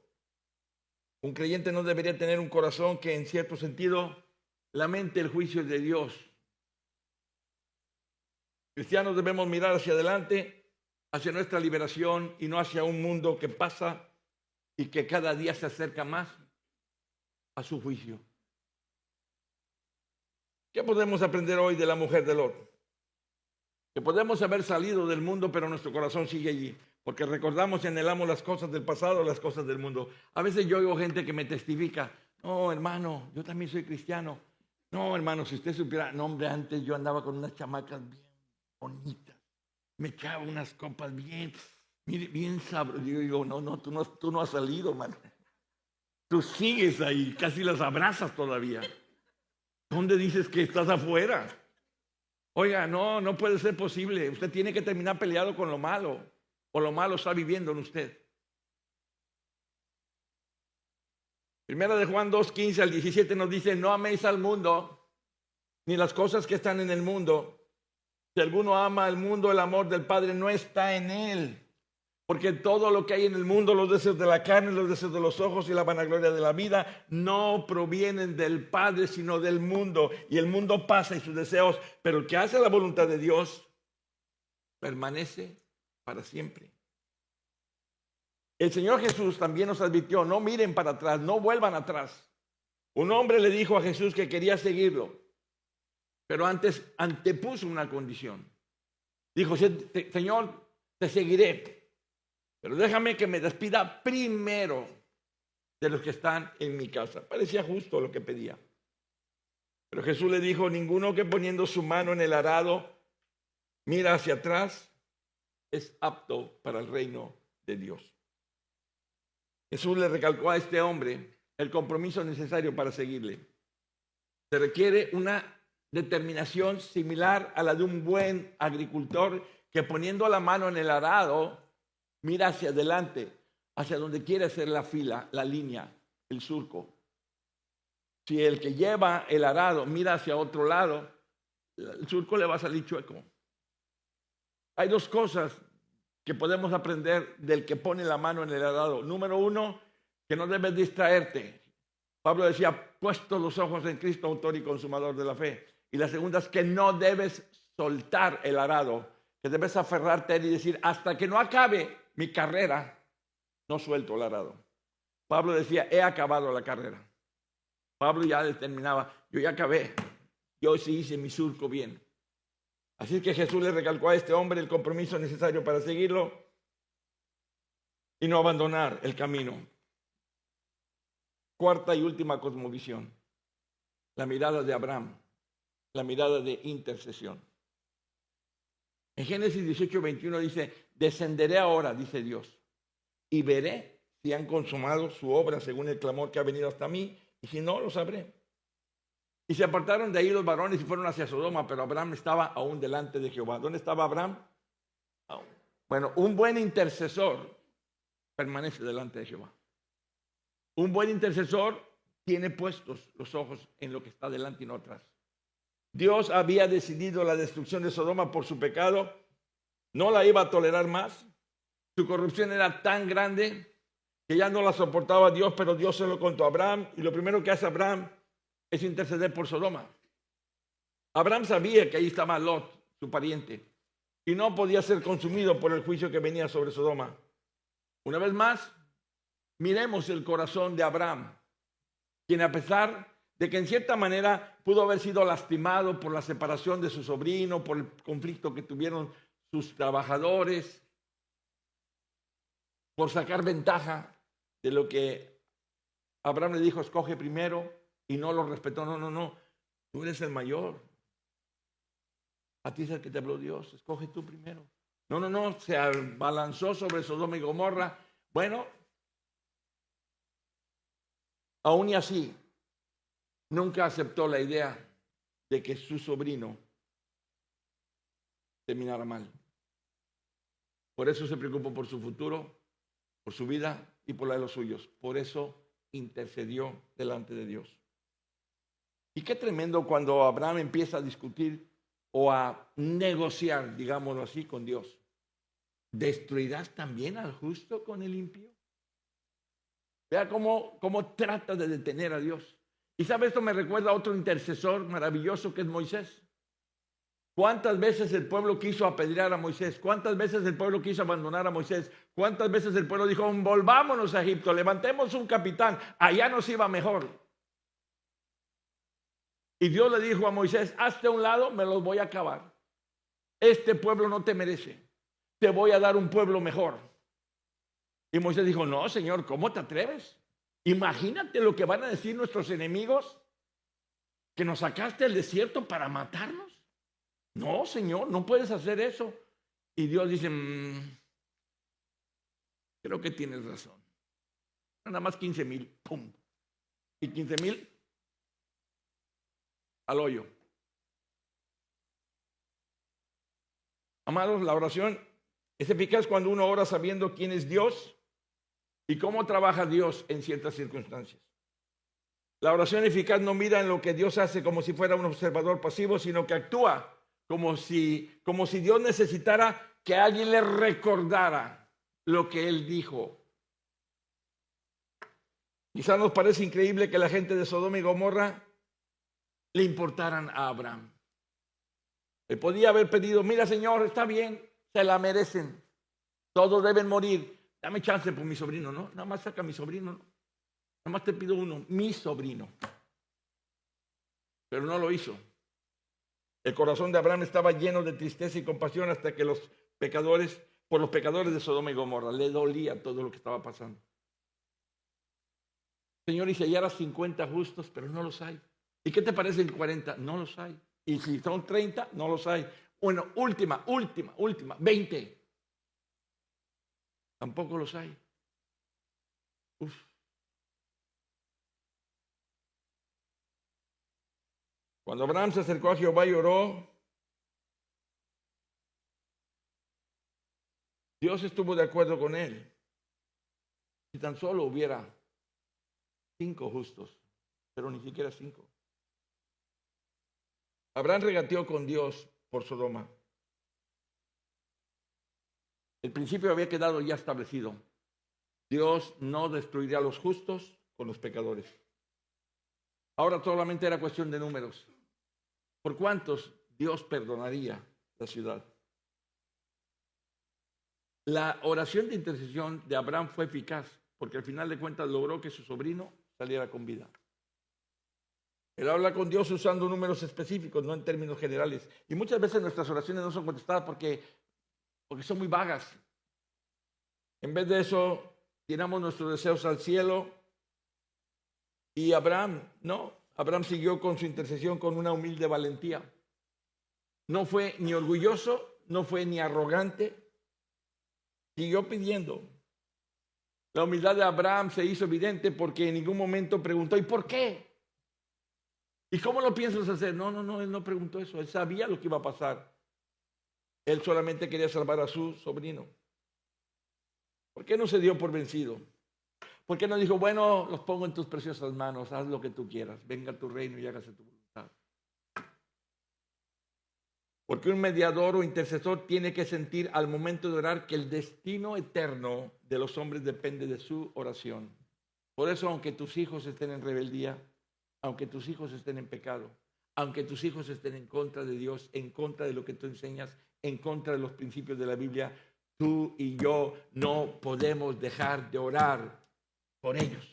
Speaker 1: Un creyente no debería tener un corazón que en cierto sentido lamente el juicio de Dios. Cristianos debemos mirar hacia adelante, hacia nuestra liberación y no hacia un mundo que pasa y que cada día se acerca más a su juicio. ¿Qué podemos aprender hoy de la mujer de Lot? Que podemos haber salido del mundo, pero nuestro corazón sigue allí. Porque recordamos y anhelamos las cosas del pasado, las cosas del mundo. A veces yo oigo gente que me testifica, no, hermano, yo también soy cristiano. No, hermano, si usted supiera, no, hombre, antes yo andaba con unas chamacas bien bonitas. Me echaba unas copas bien, mire, bien sabrosas. Yo digo, no, tú no has salido, hermano. Tú sigues ahí, casi las abrazas todavía. ¿Dónde dices que estás afuera? Oiga, no puede ser posible. Usted tiene que terminar peleado con lo malo. O lo malo está viviendo en usted. Primera de Juan 2:15 al 17 nos dice, no améis al mundo, ni las cosas que están en el mundo. Si alguno ama al mundo, el amor del Padre no está en él. Porque todo lo que hay en el mundo, los deseos de la carne, los deseos de los ojos y la vanagloria de la vida, no provienen del Padre, sino del mundo. Y el mundo pasa y sus deseos, pero el que hace la voluntad de Dios permanece para siempre. El Señor Jesús también nos advirtió, no miren para atrás, no vuelvan atrás. Un hombre le dijo a Jesús que quería seguirlo, pero antes antepuso una condición. Dijo, Señor, te seguiré, pero déjame que me despida primero de los que están en mi casa. Parecía justo lo que pedía. Pero Jesús le dijo, ninguno que poniendo su mano en el arado mira hacia atrás es apto para el reino de Dios. Jesús le recalcó a este hombre el compromiso necesario para seguirle. Se requiere una determinación similar a la de un buen agricultor que poniendo la mano en el arado mira hacia adelante, hacia donde quiere hacer la fila, la línea, el surco. Si el que lleva el arado mira hacia otro lado, el surco le va a salir chueco. Hay dos cosas que podemos aprender del que pone la mano en el arado. Número uno, que no debes distraerte. Pablo decía, puesto los ojos en Cristo, autor y consumador de la fe. Y la segunda es que no debes soltar el arado, que debes aferrarte a él y decir, hasta que no acabe mi carrera, no suelto el arado. Pablo decía, he acabado la carrera. Pablo ya determinaba, yo ya acabé, yo sí hice mi surco bien. Así que Jesús le recalcó a este hombre el compromiso necesario para seguirlo y no abandonar el camino. Cuarta y última cosmovisión, la mirada de Abraham, la mirada de intercesión. En Génesis 18:21 dice, descenderé ahora, dice Dios, y veré si han consumado su obra según el clamor que ha venido hasta mí, y si no, lo sabré. Y se apartaron de ahí los varones y fueron hacia Sodoma, pero Abraham estaba aún delante de Jehová. ¿Dónde estaba Abraham? Bueno, un buen intercesor permanece delante de Jehová. Un buen intercesor tiene puestos los ojos en lo que está delante y no atrás. Dios había decidido la destrucción de Sodoma por su pecado, no la iba a tolerar más. Su corrupción era tan grande que ya no la soportaba Dios, pero Dios se lo contó a Abraham, y lo primero que hace Abraham es interceder por Sodoma. Abraham sabía que ahí estaba Lot, su pariente, y no podía ser consumido por el juicio que venía sobre Sodoma. Una vez más, miremos el corazón de Abraham, quien a pesar de que en cierta manera pudo haber sido lastimado por la separación de su sobrino, por el conflicto que tuvieron sus trabajadores, por sacar ventaja de lo que Abraham le dijo, escoge primero, y no lo respetó. No, tú eres el mayor. A ti es el que te habló Dios, escoge tú primero. No, se abalanzó sobre Sodoma y Gomorra. Bueno, aún y así, nunca aceptó la idea de que su sobrino terminara mal. Por eso se preocupó por su futuro, por su vida y por la de los suyos. Por eso intercedió delante de Dios. Y qué tremendo cuando Abraham empieza a discutir o a negociar, digámoslo así, con Dios. ¿Destruirás también al justo con el impío? Vea cómo trata de detener a Dios. Y sabe, esto me recuerda a otro intercesor maravilloso que es Moisés. ¿Cuántas veces el pueblo quiso apedrear a Moisés? ¿Cuántas veces el pueblo quiso abandonar a Moisés? ¿Cuántas veces el pueblo dijo, volvámonos a Egipto, levantemos un capitán, allá nos iba mejor? Y Dios le dijo a Moisés, hazte a un lado, me los voy a acabar. Este pueblo no te merece, te voy a dar un pueblo mejor. Y Moisés dijo, no, Señor, ¿cómo te atreves? Imagínate lo que van a decir nuestros enemigos, que nos sacaste al desierto para matarnos. No, Señor, no puedes hacer eso. Y Dios dice, creo que tienes razón. Nada más 15,000, pum. Y 15,000 al hoyo. Amados, la oración es eficaz cuando uno ora sabiendo quién es Dios y cómo trabaja Dios en ciertas circunstancias. La oración eficaz no mira en lo que Dios hace como si fuera un observador pasivo, sino que actúa como si Dios necesitara que alguien le recordara lo que él dijo. Quizá nos parece increíble que la gente de Sodoma y Gomorra le importaran a Abraham. Le podía haber pedido, mira Señor, está bien, se la merecen, todos deben morir, dame chance por mi sobrino, ¿no? Nada más saca a mi sobrino, ¿no? Nada más te pido uno, mi sobrino. Pero no lo hizo. El corazón de Abraham estaba lleno de tristeza y compasión hasta que por los pecadores de Sodoma y Gomorra, le dolía todo lo que estaba pasando. Señor, y si hallaras 50 justos, pero no los hay. ¿Y qué te parecen 40? No los hay. Y si son 30, no los hay. Bueno, última, 20. Tampoco los hay. Uf. Cuando Abraham se acercó a Jehová y oró, Dios estuvo de acuerdo con él. Si tan solo hubiera 5 justos, pero ni siquiera 5. Abraham regateó con Dios por Sodoma. El principio había quedado ya establecido. Dios no destruiría a los justos con los pecadores. Ahora solamente era cuestión de números. ¿Por cuántos Dios perdonaría la ciudad? La oración de intercesión de Abraham fue eficaz porque al final de cuentas logró que su sobrino saliera con vida. Él habla con Dios usando números específicos, no en términos generales. Y muchas veces nuestras oraciones no son contestadas porque son muy vagas. En vez de eso, tiramos nuestros deseos al cielo. Y Abraham siguió con su intercesión con una humilde valentía. No fue ni orgulloso, no fue ni arrogante. Siguió pidiendo. La humildad de Abraham se hizo evidente porque en ningún momento preguntó, ¿y por qué? ¿Y cómo lo piensas hacer? No, él no preguntó eso. Él sabía lo que iba a pasar. Él solamente quería salvar a su sobrino. ¿Por qué no se dio por vencido? ¿Por qué no dijo, bueno, los pongo en tus preciosas manos, haz lo que tú quieras, venga a tu reino y hágase tu voluntad? Porque un mediador o intercesor tiene que sentir al momento de orar que el destino eterno de los hombres depende de su oración. Por eso, aunque tus hijos estén en rebeldía, aunque tus hijos estén en pecado, aunque tus hijos estén en contra de Dios, en contra de lo que tú enseñas, en contra de los principios de la Biblia, tú y yo no podemos dejar de orar por ellos.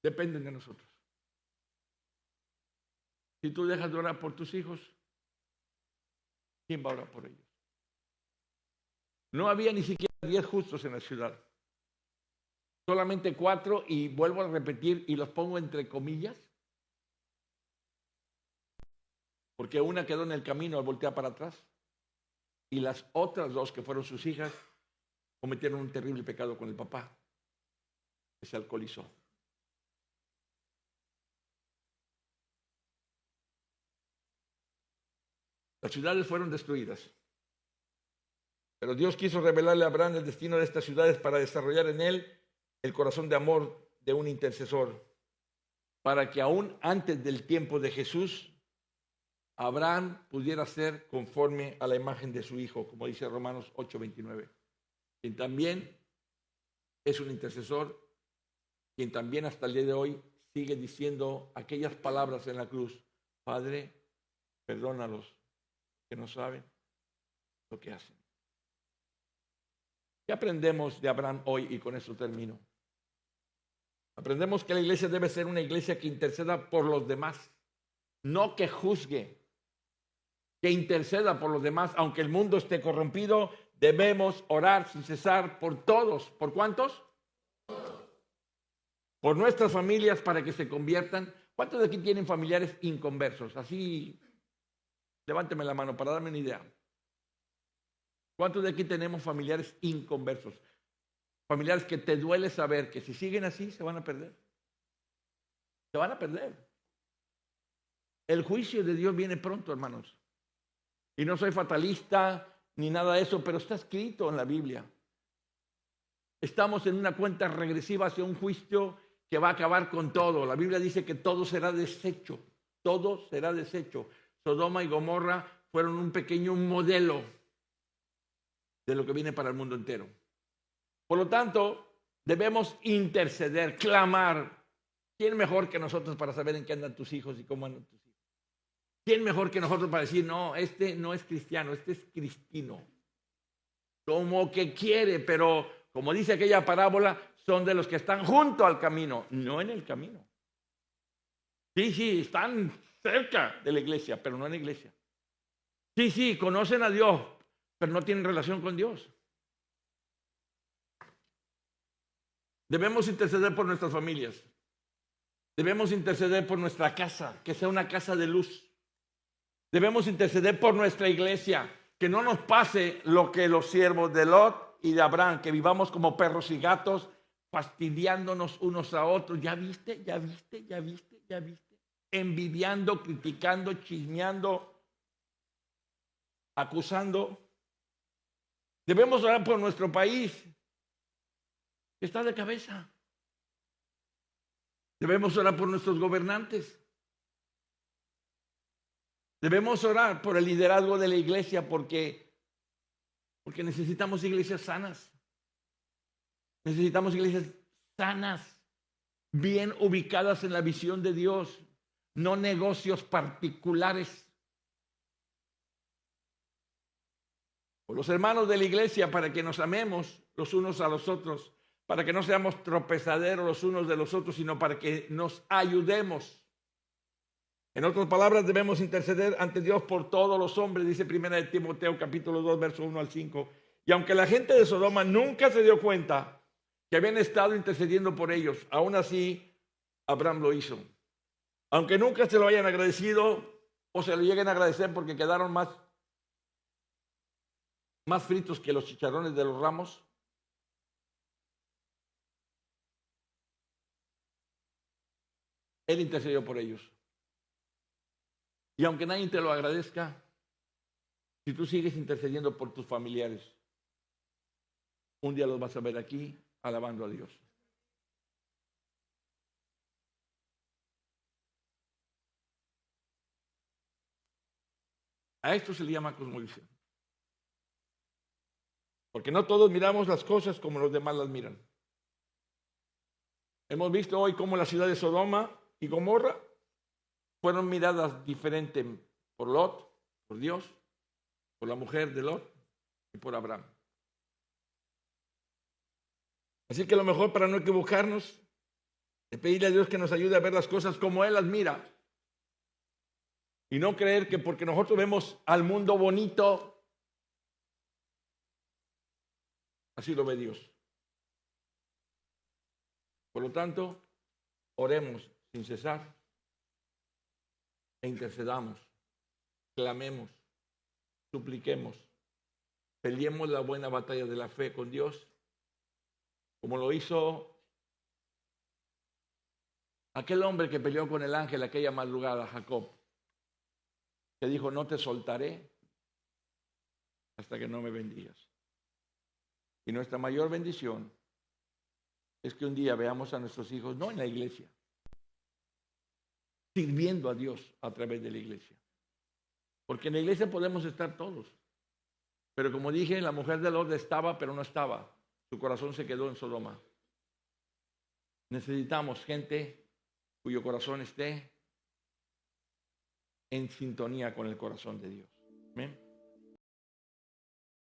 Speaker 1: Dependen de nosotros. Si tú dejas de orar por tus hijos, ¿quién va a orar por ellos? No había ni siquiera 10 justos en la ciudad. Solamente 4, y vuelvo a repetir, y los pongo entre comillas, porque una quedó en el camino al voltear para atrás, y las otras 2, que fueron sus hijas, cometieron un terrible pecado con el papá, que se alcoholizó. Las ciudades fueron destruidas, pero Dios quiso revelarle a Abraham el destino de estas ciudades para desarrollar en él el corazón de amor de un intercesor, para que aún antes del tiempo de Jesús, Abraham pudiera ser conforme a la imagen de su hijo, como dice Romanos 8:29, quien también es un intercesor, quien también hasta el día de hoy sigue diciendo aquellas palabras en la cruz: Padre, perdónalos, que no saben lo que hacen. ¿Qué aprendemos de Abraham hoy? Y con eso termino. Aprendemos que la iglesia debe ser una iglesia que interceda por los demás, no que juzgue, que interceda por los demás. Aunque el mundo esté corrompido, debemos orar sin cesar por todos. ¿Por cuántos? Por nuestras familias, para que se conviertan. ¿Cuántos de aquí tienen familiares inconversos? Así, levánteme la mano para darme una idea. ¿Cuántos de aquí tenemos familiares inconversos? Familiares que te duele saber que si siguen así se van a perder. Se van a perder. El juicio de Dios viene pronto, hermanos. Y no soy fatalista ni nada de eso, pero está escrito en la Biblia. Estamos en una cuenta regresiva hacia un juicio que va a acabar con todo. La Biblia dice que todo será deshecho. Todo será deshecho. Sodoma y Gomorra fueron un pequeño modelo de lo que viene para el mundo entero. Por lo tanto, debemos interceder, clamar. ¿Quién mejor que nosotros para saber en qué andan tus hijos y cómo andan tus hijos? ¿Quién mejor que nosotros para decir, no, este no es cristiano, este es cristino? Como que quiere, pero como dice aquella parábola, son de los que están junto al camino, no en el camino. Sí, están cerca de la iglesia, pero no en la iglesia. Sí, conocen a Dios, pero no tienen relación con Dios. Debemos interceder por nuestras familias. Debemos interceder por nuestra casa, que sea una casa de luz. Debemos interceder por nuestra iglesia, que no nos pase lo que los siervos de Lot y de Abraham, que vivamos como perros y gatos, fastidiándonos unos a otros. ¿Ya viste? Envidiando, criticando, chismeando, acusando. Debemos orar por nuestro país, que está de cabeza. Debemos orar por nuestros gobernantes. Debemos orar por el liderazgo de la iglesia porque necesitamos iglesias sanas. Necesitamos iglesias sanas, bien ubicadas en la visión de Dios, no negocios particulares. Por los hermanos de la iglesia, para que nos amemos los unos a los otros, para que no seamos tropezaderos los unos de los otros, sino para que nos ayudemos. En otras palabras, debemos interceder ante Dios por todos los hombres, dice 1 Timoteo capítulo 2, verso 1 al 5. Y aunque la gente de Sodoma nunca se dio cuenta que habían estado intercediendo por ellos, aún así Abraham lo hizo. Aunque nunca se lo hayan agradecido o se lo lleguen a agradecer porque quedaron más fritos que los chicharrones de los ramos, él intercedió por ellos. Y aunque nadie te lo agradezca, si tú sigues intercediendo por tus familiares, un día los vas a ver aquí alabando a Dios. A esto se le llama cosmovisión. Porque no todos miramos las cosas como los demás las miran. Hemos visto hoy cómo la ciudad de Sodoma y Gomorra fueron miradas diferentes por Lot, por Dios, por la mujer de Lot y por Abraham. Así que lo mejor para no equivocarnos es pedirle a Dios que nos ayude a ver las cosas como Él las mira. Y no creer que porque nosotros vemos al mundo bonito, así lo ve Dios. Por lo tanto, oremos sin cesar e intercedamos, clamemos, supliquemos, peleemos la buena batalla de la fe con Dios, como lo hizo aquel hombre que peleó con el ángel aquella madrugada, Jacob, que dijo, no te soltaré hasta que no me bendigas. Y nuestra mayor bendición es que un día veamos a nuestros hijos, no en la iglesia, sirviendo a Dios a través de la iglesia. Porque en la iglesia podemos estar todos. Pero como dije, la mujer de Lot estaba, pero no estaba. Su corazón se quedó en Sodoma. Necesitamos gente cuyo corazón esté en sintonía con el corazón de Dios. ¿Amén?